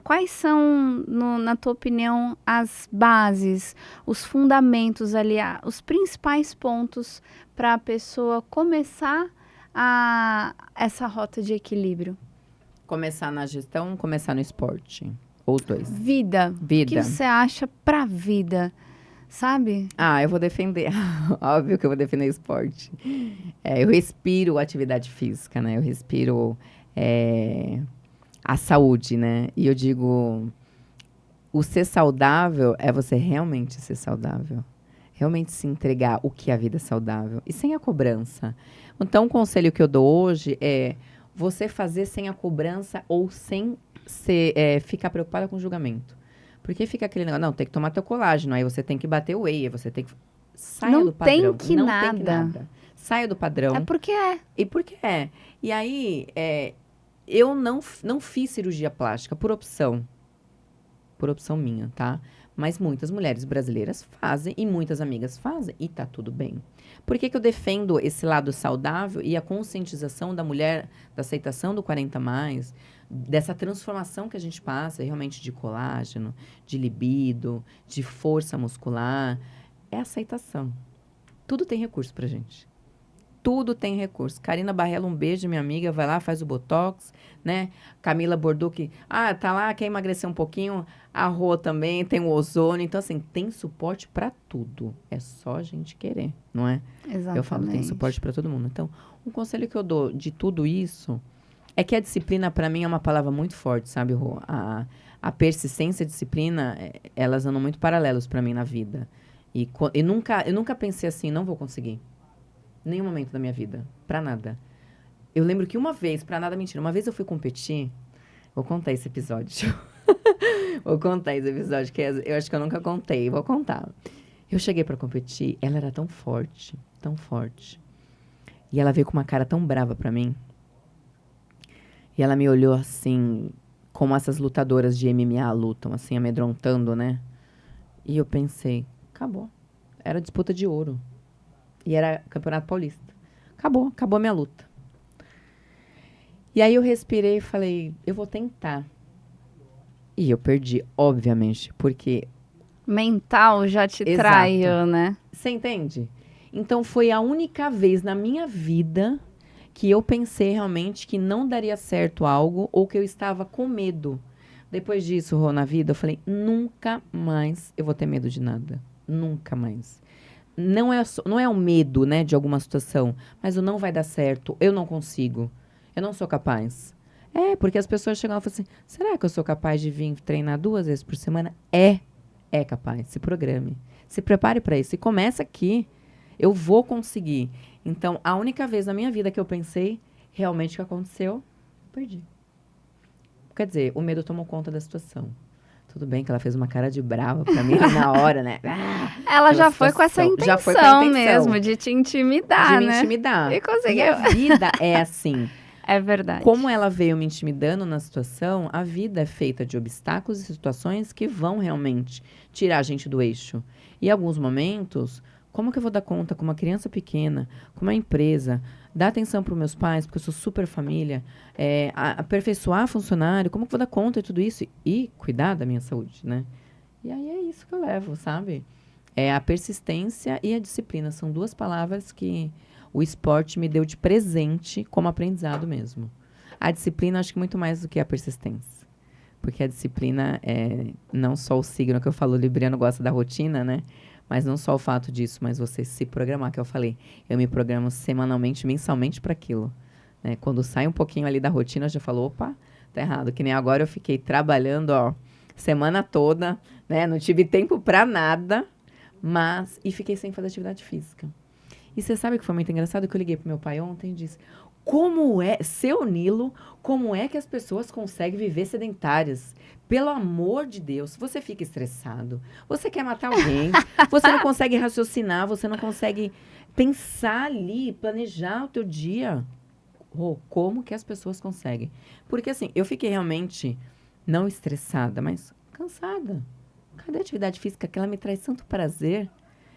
quais são, na tua opinião, as bases, os fundamentos ali, os principais pontos para a pessoa começar essa rota de equilíbrio? Começar na gestão, começar no esporte. Ou os dois. Vida. O que você acha pra vida? Sabe? Eu vou defender. Óbvio que eu vou defender esporte. Eu respiro atividade física, né? Eu respiro a saúde, né? E eu digo, o ser saudável é você realmente ser saudável. Realmente se entregar o que é a vida saudável. E sem a cobrança. Então, o conselho que eu dou hoje é você fazer sem a cobrança ou sem ficar preocupada com o julgamento. Porque fica aquele negócio, não, tem que tomar teu colágeno, aí você tem que bater o whey, aí você tem que... Saia do padrão. Não tem que nada. Saia do padrão. É porque é. E porque é. E aí, eu não fiz cirurgia plástica por opção. Por opção minha, tá? Mas muitas mulheres brasileiras fazem e muitas amigas fazem e tá tudo bem. Por que eu defendo esse lado saudável e a conscientização da mulher, da aceitação do 40+, dessa transformação que a gente passa realmente de colágeno, de libido, de força muscular? É aceitação. Tudo tem recurso pra gente. Tudo tem recurso. Karina Barrella, um beijo, minha amiga, vai lá, faz o Botox, né? Camila Borducci, tá lá, quer emagrecer um pouquinho. A Rô também, tem o ozônio. Então, assim, tem suporte para tudo. É só a gente querer, não é? Exatamente. Eu falo, tem suporte para todo mundo. Então, um conselho que eu dou de tudo isso é que a disciplina, para mim, é uma palavra muito forte, sabe, Rô? A persistência e a disciplina, elas andam muito paralelos para mim na vida. E eu nunca pensei assim, não vou conseguir. Nenhum momento da minha vida. Pra nada. Eu lembro que uma vez, pra nada mentira, uma vez eu fui competir. Vou contar esse episódio. Vou contar esse episódio, que eu acho que eu nunca contei. Vou contar. Eu cheguei pra competir, ela era tão forte, tão forte. E ela veio com uma cara tão brava pra mim. E ela me olhou assim, como essas lutadoras de MMA lutam, assim, amedrontando, né? E eu pensei, acabou. Era disputa de ouro. E era Campeonato Paulista. Acabou a minha luta. E aí eu respirei e falei, eu vou tentar. E eu perdi, obviamente, porque... Mental já te traiu, né? Você entende? Então foi a única vez na minha vida que eu pensei realmente que não daria certo algo ou que eu estava com medo. Depois disso, Rô, na vida, eu falei, nunca mais eu vou ter medo de nada. Nunca mais. Não é o medo, né, de alguma situação, mas o não vai dar certo, eu não consigo, eu não sou capaz. Porque as pessoas chegam lá e falam assim, será que eu sou capaz de vir treinar 2 vezes por semana? É capaz, se programe, se prepare para isso e começa aqui, eu vou conseguir. Então, a única vez na minha vida que eu pensei, realmente o que aconteceu, perdi. Quer dizer, o medo tomou conta da situação. Tudo bem que ela fez uma cara de brava pra mim na hora, né? Ela já foi com essa intenção mesmo, de te intimidar, né? De me intimidar. E conseguiu. E a vida é assim. É verdade. Como ela veio me intimidando na situação, a vida é feita de obstáculos e situações que vão realmente tirar a gente do eixo. E em alguns momentos, como que eu vou dar conta com uma criança pequena, com uma empresa, dar atenção para os meus pais, porque eu sou super família, aperfeiçoar funcionário, como que eu vou dar conta de tudo isso? E cuidar da minha saúde, né? E aí é isso que eu levo, sabe? A persistência e a disciplina. São 2 palavras que o esporte me deu de presente como aprendizado mesmo. A disciplina, acho que muito mais do que a persistência. Porque a disciplina não só o signo que eu falo, o libriano gosta da rotina, né? Mas não só o fato disso, mas você se programar, que eu falei. Eu me programo semanalmente, mensalmente para aquilo. Né? Quando sai um pouquinho ali da rotina, eu já falo, opa, tá errado. Que nem agora eu fiquei trabalhando, semana toda, né? Não tive tempo para nada, e fiquei sem fazer atividade física. E você sabe que foi muito engraçado que eu liguei pro meu pai ontem e disse, seu Nilo, como é que as pessoas conseguem viver sedentárias? Pelo amor de Deus, você fica estressado, você quer matar alguém, você não consegue raciocinar, você não consegue pensar ali, planejar o teu dia. Como que as pessoas conseguem? Porque assim, eu fiquei realmente não estressada, mas cansada. Cadê a atividade física? Que ela me traz tanto prazer.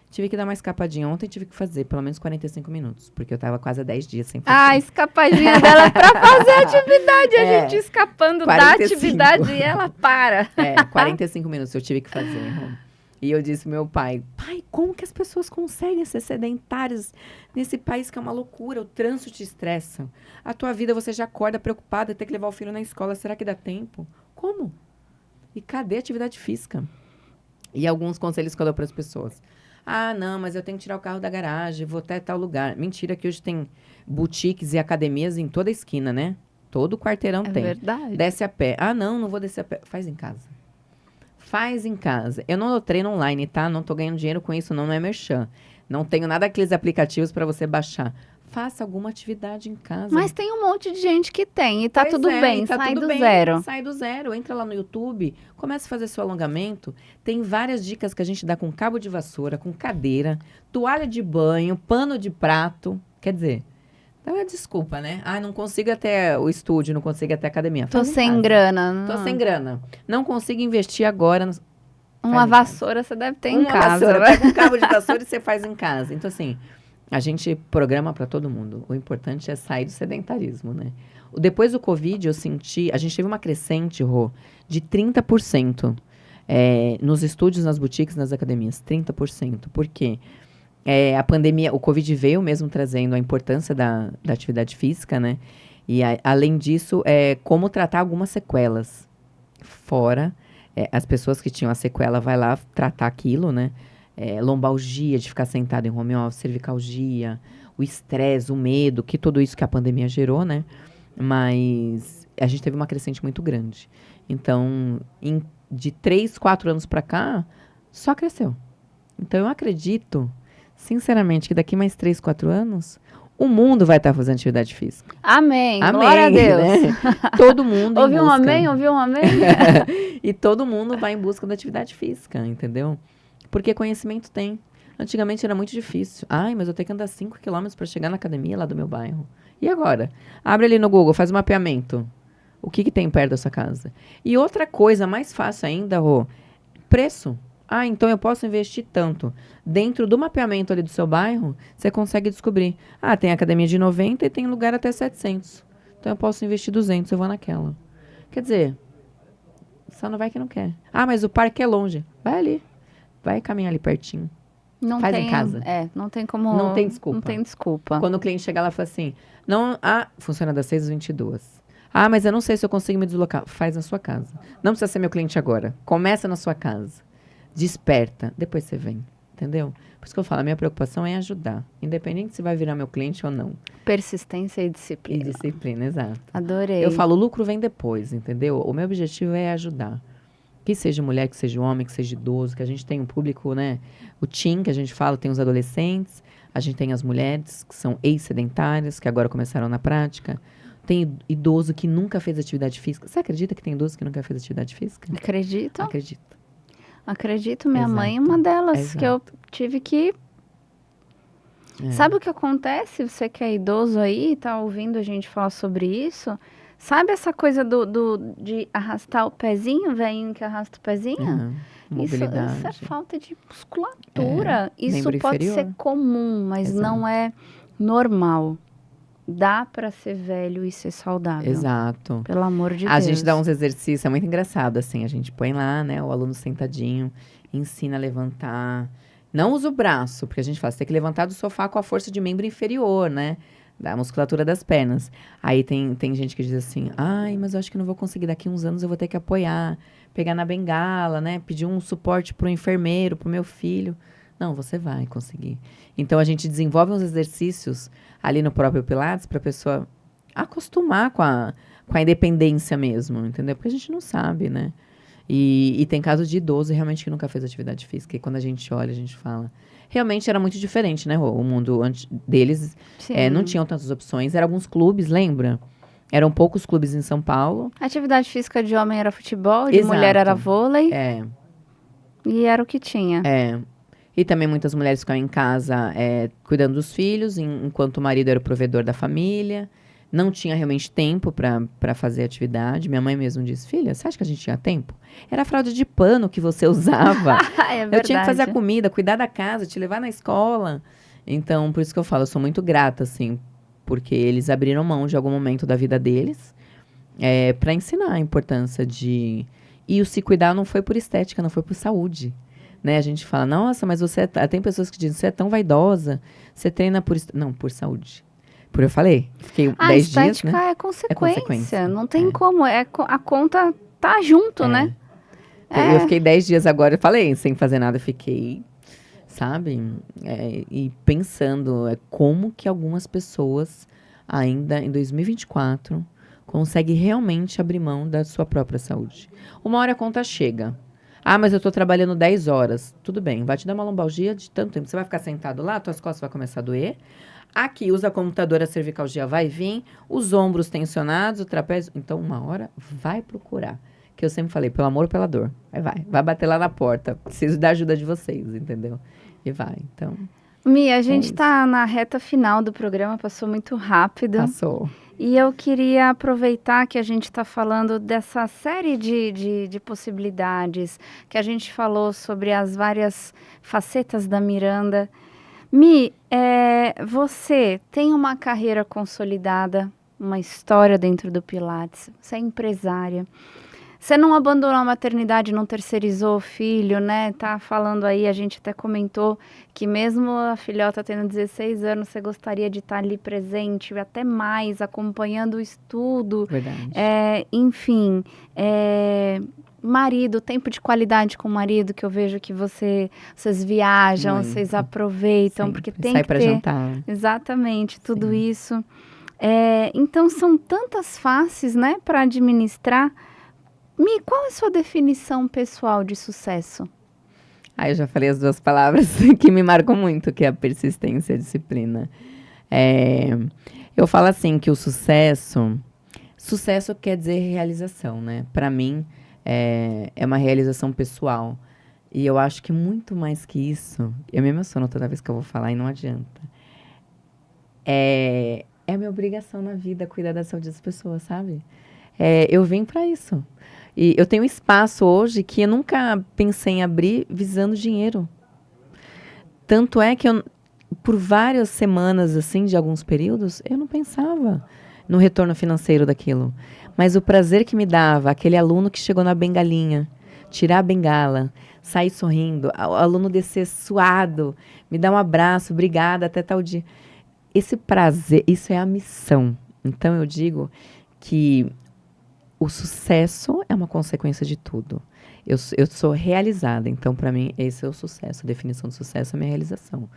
Tive que dar uma escapadinha ontem, tive que fazer pelo menos 45 minutos, porque eu tava quase há 10 dias sem fazer. Ah, a escapadinha dela é pra fazer atividade, a gente escapando 45. da atividade e ela para. 45 minutos eu tive que fazer. E eu disse pro meu pai, como que as pessoas conseguem ser sedentárias nesse país que é uma loucura? O trânsito te estressa. A tua vida você já acorda preocupada, ter que levar o filho na escola, será que dá tempo? Como? E cadê a atividade física? E alguns conselhos que eu dou para as pessoas. Ah, não, mas eu tenho que tirar o carro da garagem, vou até tal lugar. Mentira que hoje tem boutiques e academias em toda a esquina, né? Todo quarteirão tem. É verdade. Desce a pé. Ah, não vou descer a pé. Faz em casa. Faz em casa. Eu não dou treino online, tá? Não tô ganhando dinheiro com isso, não é merchan. Não tenho nada daqueles aplicativos para você baixar. Faça alguma atividade em casa. Mas tem um monte de gente que tem e tá Pois tudo bem, tá sai tudo do bem, zero. Sai do zero, entra lá no YouTube, começa a fazer seu alongamento. Tem várias dicas que a gente dá com cabo de vassoura, com cadeira, toalha de banho, pano de prato. Quer dizer, dá uma desculpa, né? Ah, não consigo ir até o estúdio, não consigo ir até a academia. Tô Faz em sem casa. grana. Tô sem grana. Não consigo investir agora. Uma vassoura você deve ter em Uma casa. vassoura, pega um cabo de vassoura e você faz em casa. Então, assim, a gente programa para todo mundo. O importante é sair do sedentarismo, né? Depois do Covid, eu senti... A gente teve uma crescente, Rô, de 30%. Nos estúdios, nas boutiques, nas academias. 30%. Por quê? A pandemia, o Covid veio mesmo trazendo a importância da atividade física, né? E, além disso, como tratar algumas sequelas. Fora... as pessoas que tinham a sequela vai lá tratar aquilo, né? Lombalgia, de ficar sentado em home office, cervicalgia, o estresse, o medo, que tudo isso que a pandemia gerou, né? Mas a gente teve uma crescente muito grande. Então, de 3, 4 anos para cá, só cresceu. Então, eu acredito, sinceramente, que daqui mais 3, 4 anos... o mundo vai estar fazendo atividade física. Amém. Glória a Deus. Né? Todo mundo Ouviu um amém? Ouviu um amém? E todo mundo vai em busca da atividade física, entendeu? Porque conhecimento tem. Antigamente era muito difícil. Ai, mas eu tenho que andar 5 quilômetros para chegar na academia lá do meu bairro. E agora? Abre ali no Google, faz um mapeamento. O que tem perto da sua casa? E outra coisa mais fácil ainda, Rô, preço. Ah, então eu posso investir tanto. Dentro do mapeamento ali do seu bairro, você consegue descobrir. Ah, tem academia de 90 e tem lugar até 700. Então eu posso investir 200, eu vou naquela. Quer dizer, só não vai quem não quer. Ah, mas o parque é longe. Vai ali. Vai caminhar ali pertinho. Não Faz tem, em casa. Não tem como... Não tem desculpa. Não tem desculpa. Quando o cliente chegar lá e fala assim, funciona das 6 às 22. Ah, mas eu não sei se eu consigo me deslocar. Faz na sua casa. Não precisa ser meu cliente agora. Começa na sua casa. Desperta. Depois você vem. Entendeu? Por isso que eu falo, a minha preocupação é ajudar. Independente se vai virar meu cliente ou não. Persistência e disciplina. E disciplina, exato. Adorei. Eu falo, o lucro vem depois, entendeu? O meu objetivo é ajudar. Que seja mulher, que seja homem, que seja idoso, que a gente tem um público, né? O teen, que a gente fala, tem os adolescentes, a gente tem as mulheres, que são ex-sedentárias, que agora começaram na prática. Tem idoso que nunca fez atividade física. Você acredita que tem idoso que nunca fez atividade física? Acredito. Acredito. Acredito, minha Exato. mãe é uma delas, Exato. que eu tive que... Sabe o que acontece? Você que é idoso aí, tá ouvindo a gente falar sobre isso? Sabe essa coisa de arrastar o pezinho, velhinho que arrasta o pezinho? Mobilidade. Isso é falta de musculatura. Isso membro pode inferior. ser comum, mas Exato. não é normal. Dá pra ser velho e ser saudável. Exato. Pelo amor de Deus. A gente dá uns exercícios, é muito engraçado, assim. A gente põe lá, né, o aluno sentadinho, ensina a levantar. Não usa o braço, porque a gente fala, você tem que levantar do sofá com a força de membro inferior, né? Da musculatura das pernas. Aí tem gente que diz assim, ai, mas eu acho que não vou conseguir, daqui uns anos eu vou ter que apoiar, pegar na bengala, né? Pedir um suporte pro enfermeiro, pro meu filho. Não, você vai conseguir. Então, a gente desenvolve uns exercícios ali no próprio Pilates para a pessoa acostumar com a independência mesmo, entendeu? Porque a gente não sabe, né? E tem casos de idoso realmente que nunca fez atividade física. E quando a gente olha, a gente fala... Realmente era muito diferente, né, Rô? O mundo antes deles não tinham tantas opções. Eram alguns clubes, lembra? Eram poucos clubes em São Paulo. Atividade física de homem era futebol, de Exato. mulher era vôlei. E era o que tinha. E também muitas mulheres ficavam em casa cuidando dos filhos, enquanto o marido era o provedor da família. não tinha realmente tempo para fazer atividade. Minha mãe mesmo disse, filha, você acha que a gente tinha tempo? Era a fralda de pano que você usava. É Eu tinha que fazer a verdade. comida, cuidar da casa, te levar na escola. Então, por isso que eu falo, eu sou muito grata, assim, porque eles abriram mão de algum momento da vida deles para ensinar a importância de... E o se cuidar não foi por estética, não foi por saúde. Né? A gente fala, nossa, mas você... Tem pessoas que dizem, você é tão vaidosa, você treina por... Não, por saúde. Por eu falei, fiquei A 10 dias, estética né? é consequência. Consequência. Não tem como. A conta tá junto, né? Eu fiquei 10 dias agora, eu falei, sem fazer nada, eu fiquei, sabe? E pensando como que algumas pessoas, ainda em 2024, conseguem realmente abrir mão da sua própria saúde. Uma hora a conta chega. Ah, mas eu tô trabalhando 10 horas. Tudo bem, vai te dar uma lombalgia de tanto tempo. Você vai ficar sentado lá, tuas costas vão começar a doer. Aqui, usa a computadora, a cervicalgia vai vir, os ombros tensionados, o trapézio. Então, uma hora, vai procurar. Que eu sempre falei, pelo amor, pela dor. Vai bater lá na porta. Preciso da ajuda de vocês, entendeu? E vai, então, Mi, a gente isso. tá na reta final do programa, passou muito rápido. Passou. E eu queria aproveitar que a gente está falando dessa série de possibilidades, que a gente falou sobre as várias facetas da Miranda. Mi, você tem uma carreira consolidada, uma história dentro do Pilates, você é empresária. Você não abandonou a maternidade, não terceirizou o filho, né? Tá falando aí, a gente até comentou que mesmo a filhota tendo 16 anos, você gostaria de estar ali presente, até mais, acompanhando o estudo. Verdade. Enfim, marido, tempo de qualidade com o marido, que eu vejo que vocês viajam, Muito. vocês aproveitam, Sempre. porque tem Sai que pra ter jantar. exatamente tudo Sim. isso. Então, são tantas faces, né, para administrar. Mi, qual é a sua definição pessoal de sucesso? Eu já falei as duas palavras que me marcam muito, que é a persistência e a disciplina. Eu falo assim que o sucesso quer dizer realização, né? Para mim, é uma realização pessoal. E eu acho que muito mais que isso, eu me emociono toda vez que eu vou falar e não adianta. É a minha obrigação na vida cuidar da saúde das pessoas, sabe? Eu vim para isso. E eu tenho espaço hoje que eu nunca pensei em abrir visando dinheiro. Tanto é que por várias semanas, assim, de alguns períodos, eu não pensava no retorno financeiro daquilo. Mas o prazer que me dava, aquele aluno que chegou na bengalinha, tirar a bengala, sair sorrindo, o aluno descer suado, me dar um abraço, obrigada, até tal dia. Esse prazer, isso é a missão. Então, eu digo que o sucesso é uma consequência de tudo. Eu sou realizada, então, para mim, esse é o sucesso. A definição de sucesso é a minha realização.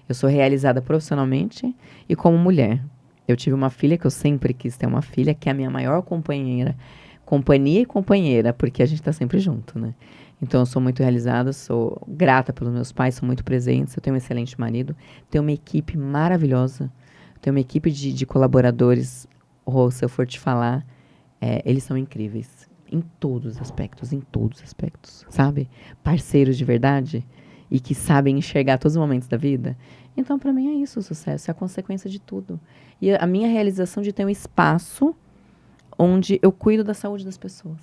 Eu sou realizada profissionalmente e como mulher. Eu tive uma filha que eu sempre quis ter uma filha, que é a minha maior companhia e companheira, porque a gente está sempre junto, né? Então, eu sou muito realizada, sou grata pelos meus pais, são muito presentes, eu tenho um excelente marido, tenho uma equipe maravilhosa, tenho uma equipe de colaboradores, se eu for te falar, eles são incríveis, em todos os aspectos, sabe? Parceiros de verdade e que sabem enxergar todos os momentos da vida. Então, para mim, é isso o sucesso, é a consequência de tudo. E a minha realização de ter um espaço onde eu cuido da saúde das pessoas.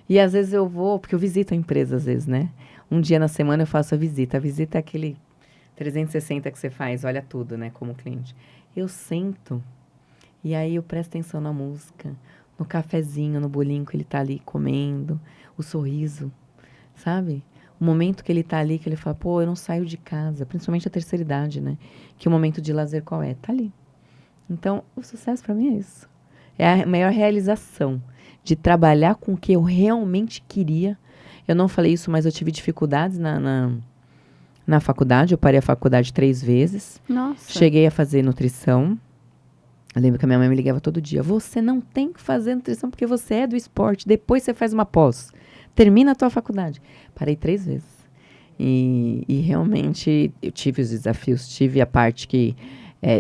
E às vezes eu vou, porque eu visito a empresa às vezes, né? Um dia na semana eu faço a visita. A visita é aquele 360 que você faz, olha tudo, né? Como cliente. Eu sento e aí eu presto atenção na música, no cafezinho, no bolinho que ele tá ali comendo, o sorriso, sabe? O momento que ele tá ali, que ele fala, pô, eu não saio de casa, principalmente a terceira idade, né? Que o momento de lazer qual é? Tá ali. Então, o sucesso para mim é isso. É a maior realização de trabalhar com o que eu realmente queria. Eu não falei isso, mas eu tive dificuldades na faculdade. Eu parei a faculdade 3 vezes. Nossa. Cheguei a fazer nutrição. Eu lembro que a minha mãe me ligava todo dia. Você não tem que fazer nutrição porque você é do esporte. Depois você faz uma pós. Termina a tua faculdade. Parei 3 vezes. E realmente eu tive os desafios. Tive a parte que...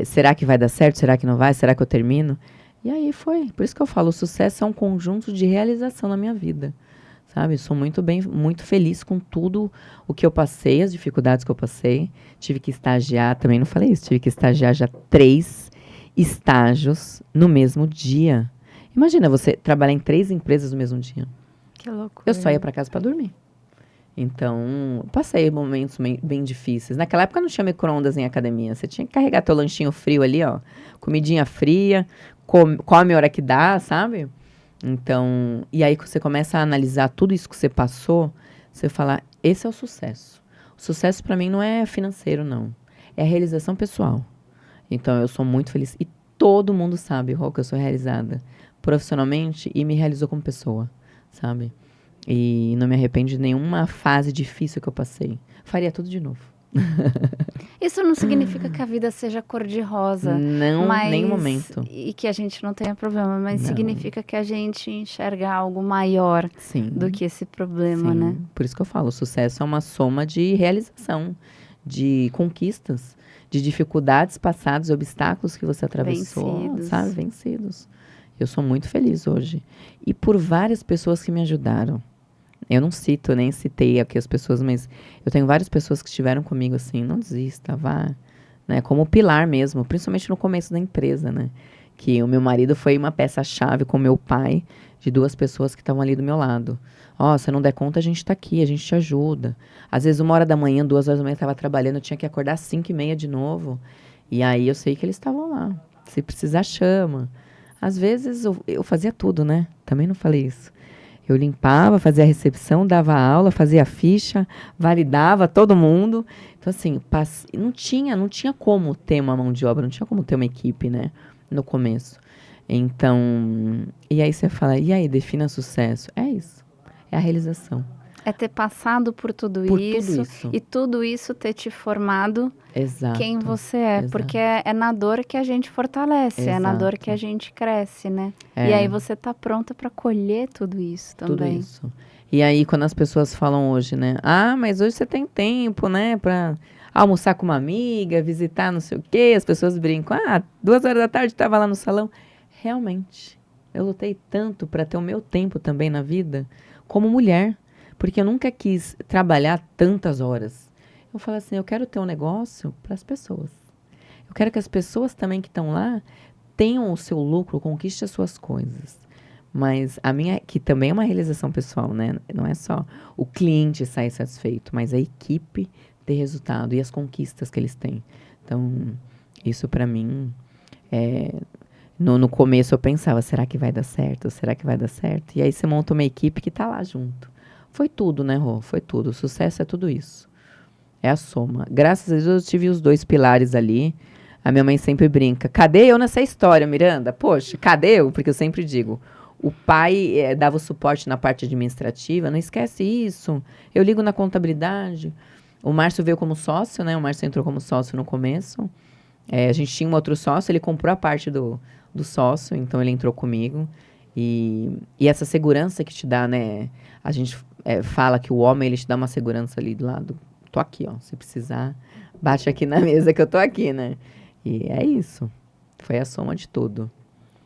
será que vai dar certo? Será que não vai? Será que eu termino? E aí foi. Por isso que eu falo, o sucesso é um conjunto de realização na minha vida. Sabe? Sou muito feliz com tudo o que eu passei, as dificuldades que eu passei. Tive que estagiar, também não falei isso, tive que estagiar já 3. estágios no mesmo dia. Imagina você trabalhar em 3 empresas no mesmo dia. Que loucura. Eu só ia para casa para dormir. Então, passei momentos bem difíceis. Naquela época não tinha micro-ondas em academia. Você tinha que carregar teu lanchinho frio ali, ó. Comidinha fria, come a hora que dá, sabe? Então, e aí você começa a analisar tudo isso que você passou, você fala, esse é o sucesso. O sucesso para mim não é financeiro, não. É a realização pessoal. Então, eu sou muito feliz. E todo mundo sabe, Rô, que eu sou realizada profissionalmente e me realizou como pessoa, sabe? E não me arrependo de nenhuma fase difícil que eu passei. Faria tudo de novo. Isso não significa que a vida seja cor-de-rosa. Não, mas, nem um momento. E que a gente não tenha problema, mas Não. significa que a gente enxerga algo maior Sim. do que esse problema, Sim. né? Por isso que eu falo, o sucesso é uma soma de realização, de conquistas, de dificuldades passadas, obstáculos que você atravessou, Vencidos. sabe? Vencidos. Eu sou muito feliz hoje. E por várias pessoas que me ajudaram. Eu não cito, nem citei aqui as pessoas, mas eu tenho várias pessoas que estiveram comigo assim, não desista, vá. Né? Como pilar mesmo, principalmente no começo da empresa, né? Que o meu marido foi uma peça-chave com meu pai, de 2 pessoas que estavam ali do meu lado. Ó, se não der conta, a gente tá aqui, a gente te ajuda. Às vezes, 1h da manhã, 2h da manhã, eu tava trabalhando, eu tinha que acordar às 5h30 de novo. E aí, eu sei que eles estavam lá. Se precisar, chama. Às vezes, eu fazia tudo, né? Também não falei isso. Eu limpava, fazia a recepção, dava aula, fazia a ficha, validava todo mundo. Então, assim, não tinha como ter uma mão de obra, não tinha como ter uma equipe, né? No começo. Então, e aí você fala, e aí, defina sucesso. É isso. É a realização. É ter passado por tudo Por isso. tudo isso. E tudo isso ter te formado Exato. quem você é. Exato. Porque é na dor que a gente fortalece, é na dor Exato. que a gente cresce, né? É. E aí você tá pronta para colher tudo isso também. Tudo isso. E aí, quando as pessoas falam hoje, né? Ah, mas hoje você tem tempo, né? Pra almoçar com uma amiga, visitar não sei o quê. As pessoas brincam. Ah, 2h da tarde estava lá no salão. Realmente, eu lutei tanto para ter o meu tempo também na vida, como mulher. Porque eu nunca quis trabalhar tantas horas. Eu falo assim, eu quero ter um negócio para as pessoas. Eu quero que as pessoas também que estão lá tenham o seu lucro, conquiste as suas coisas. Mas a minha, que também é uma realização pessoal, né? Não é só o cliente sair satisfeito, mas a equipe ter resultado e as conquistas que eles têm. Então, isso para mim, no começo eu pensava, será que vai dar certo? Será que vai dar certo? E aí você monta uma equipe que tá lá junto. Foi tudo, né, Rô? Foi tudo. O sucesso é tudo isso. É a soma. Graças a Deus eu tive os 2 pilares ali. A minha mãe sempre brinca. Cadê eu nessa história, Miranda? Poxa, cadê eu? Porque eu sempre digo. O pai dava o suporte na parte administrativa. Não esquece isso. Eu ligo na contabilidade. O Márcio veio como sócio, né? O Márcio entrou como sócio no começo. A gente tinha um outro sócio. Ele comprou a parte do sócio. Então, ele entrou comigo. E essa segurança que te dá, né? A gente fala que o homem, ele te dá uma segurança ali do lado. Tô aqui, ó. Se precisar, bate aqui na mesa que eu tô aqui, né? E é isso. Foi a soma de tudo.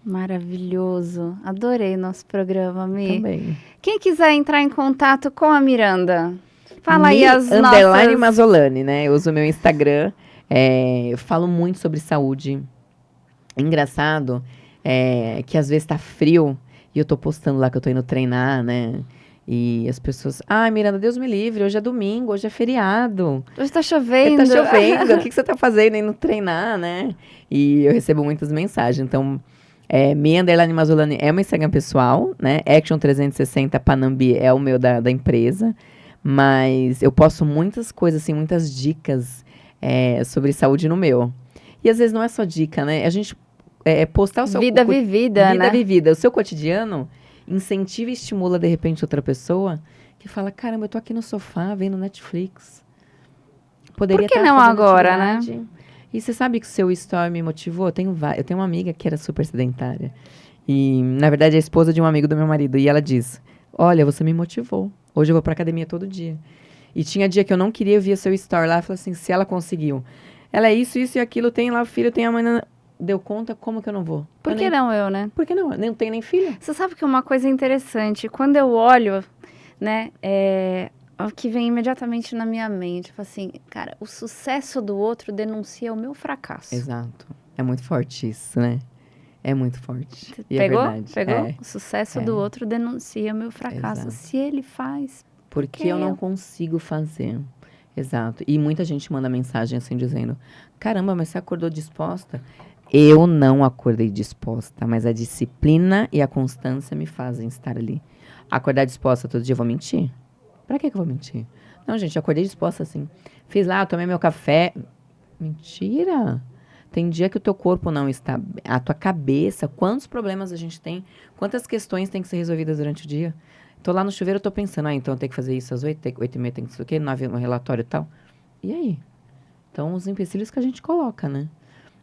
Maravilhoso. Adorei nosso programa, Mi. Também. Quem quiser entrar em contato com a Miranda, fala aí as _ nossas... Mazzolani, né? Eu uso o meu Instagram. Eu falo muito sobre saúde. Engraçado que às vezes tá frio e eu tô postando lá que eu tô indo treinar, né? E as pessoas, Miranda, Deus me livre, hoje é domingo, hoje é feriado. Hoje tá chovendo. Tá chovendo, o que você tá fazendo indo treinar, né? E eu recebo muitas mensagens, então, _Mazzolani é o meu Instagram pessoal, né? Action360 Panambi é o meu da empresa, mas eu posto muitas coisas, assim, muitas dicas sobre saúde no meu. E às vezes não é só dica, né? A gente postar o seu... Vida vivida, né? Vida vivida, o seu cotidiano... incentiva e estimula, de repente, outra pessoa que fala, caramba, eu tô aqui no sofá vendo Netflix. Poderia Por que estar não fazendo agora, né? atividade. E você sabe que o seu story me motivou? Eu tenho uma amiga que era super sedentária. E, na verdade, é a esposa de um amigo do meu marido. E ela diz, olha, você me motivou. Hoje eu vou pra academia todo dia. E tinha dia que eu não queria ver seu story lá. Eu falei assim, se ela conseguiu. Ela é isso e aquilo. Tem lá o filho, tem a mãe... Deu conta, como que eu não vou? Por que não eu, né? Por que não? Não tenho nem filho. Você sabe que uma coisa interessante, quando eu olho, né, o que vem imediatamente na minha mente, assim, cara, o sucesso do outro denuncia o meu fracasso. Exato. É muito forte isso, né? É muito forte. E Pegou? é verdade. Pegou? É, O sucesso é. do outro denuncia o meu fracasso. Exato. Se ele faz, Porque que eu não eu? consigo fazer. Exato. E muita gente manda mensagem assim dizendo: caramba, mas você acordou disposta? Eu não acordei disposta, mas a disciplina e a constância me fazem estar ali. Acordar disposta todo dia, eu vou mentir? Pra que eu vou mentir? Não, gente, eu acordei disposta assim. Fiz lá, tomei meu café. Mentira! Tem dia que o teu corpo não está. A tua cabeça, quantos problemas a gente tem, quantas questões têm que ser resolvidas durante o dia. Tô lá no chuveiro, eu tô pensando, então eu tenho que fazer isso às 8h30, tem que ser o quê? 9 um relatório e tal. E aí? Então, os empecilhos que a gente coloca, né?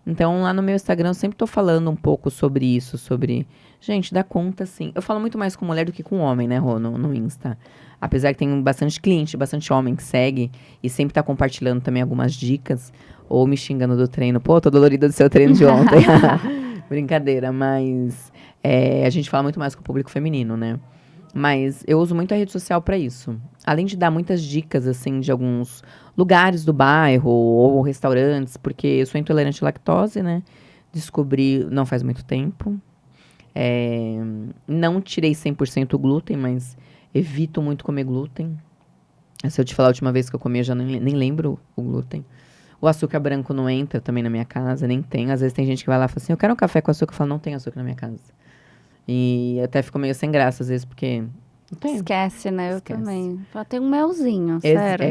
Então, lá no meu Instagram, eu sempre tô falando um pouco sobre isso, sobre... Gente, dá conta, sim. Eu falo muito mais com mulher do que com homem, né, Rô, no Insta. Apesar que tem bastante cliente, bastante homem que segue e sempre tá compartilhando também algumas dicas ou me xingando do treino. Pô, tô dolorida do seu treino de ontem. Brincadeira, mas a gente fala muito mais com o público feminino, né? Mas eu uso muito a rede social para isso. Além de dar muitas dicas, assim, de alguns lugares do bairro ou restaurantes, porque eu sou intolerante à lactose, né? Descobri não faz muito tempo. Não tirei 100% o glúten, mas evito muito comer glúten. Se eu te falar a última vez que eu comi, eu já nem lembro o glúten. O açúcar branco não entra também na minha casa, nem tem. Às vezes tem gente que vai lá e fala assim, eu quero um café com açúcar. Eu falo, não tem açúcar na minha casa. E até fico meio sem graça, às vezes, porque... Não tem. Esquece, né? Eu Esquece. também. Só tem um melzinho, sério.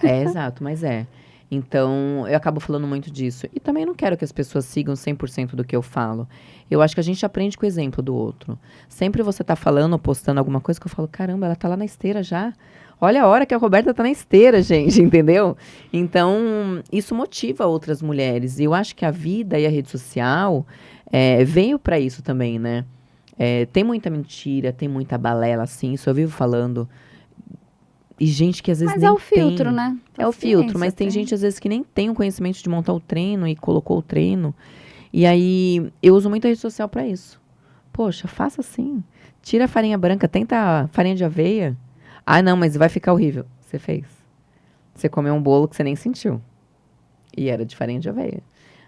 Exato, mas é. Então, eu acabo falando muito disso. E também não quero que as pessoas sigam 100% do que eu falo. Eu acho que a gente aprende com o exemplo do outro. Sempre você tá falando ou postando alguma coisa que eu falo, caramba, ela tá lá na esteira já. Olha a hora que a Roberta tá na esteira, gente, entendeu? Então, isso motiva outras mulheres. E eu acho que a vida e a rede social veio para isso também, né? Tem muita mentira, tem muita balela, assim, isso eu vivo falando. E gente que às vezes Mas nem é o filtro, tem. né? É o filtro, mas tem gente às vezes que nem tem o conhecimento de montar o treino e colocou o treino. E aí, eu uso muito a rede social para isso. Poxa, faça assim. Tira a farinha branca, tenta a farinha de aveia. Ah, não, mas vai ficar horrível. Você fez. Você comeu um bolo que você nem sentiu. E era de farinha de aveia.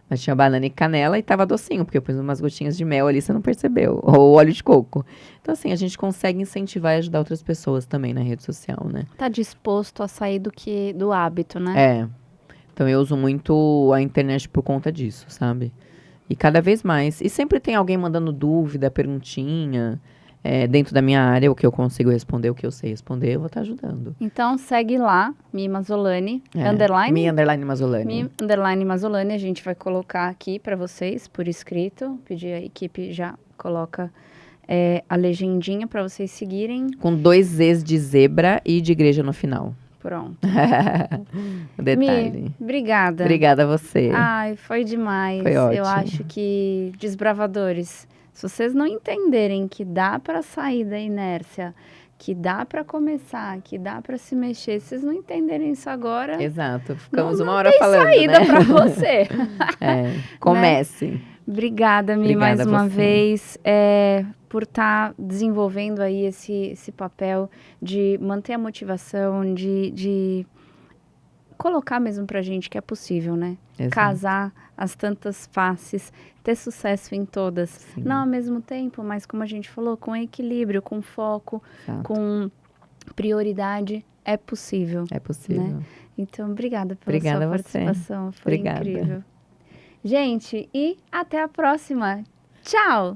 Mas tinha banana e canela e tava docinho, porque eu pus umas gotinhas de mel ali, você não percebeu. Ou óleo de coco. Então, assim, a gente consegue incentivar e ajudar outras pessoas também na rede social, né? Tá disposto a sair do hábito, né? Então, eu uso muito a internet por conta disso, sabe? E cada vez mais. E sempre tem alguém mandando dúvida, perguntinha. Dentro da minha área, o que eu consigo responder, o que eu sei responder, eu vou estar ajudando. Então segue lá, Mi Mazzolani, underline? Mi underline Mazzolani. Mi underline Mazzolani, a gente vai colocar aqui para vocês, por escrito. Pedir a equipe já coloca a legendinha para vocês seguirem. Com 2 Zs de zebra e de igreja no final. Pronto. O detalhe. Mi, obrigada. Obrigada a você. Ai, foi demais. Foi ótimo. Eu acho que, desbravadores, se vocês não entenderem que dá para sair da inércia, que dá para começar, que dá para se mexer, se vocês não entenderem isso agora... Exato. Ficamos não uma hora falando, tem saída né? para você. Comece. Obrigada, Mi, Obrigada mais uma você. vez, por estar desenvolvendo aí esse papel de manter a motivação, de colocar mesmo pra gente que é possível, né? Exato. Casar as tantas faces, ter sucesso em todas. Sim. Não ao mesmo tempo, mas como a gente falou, com equilíbrio, com foco, Exato. com prioridade, é possível. É possível. Né? Então, obrigada pela Obrigada sua a você. participação. Foi Obrigada. incrível. Gente, e até a próxima. Tchau!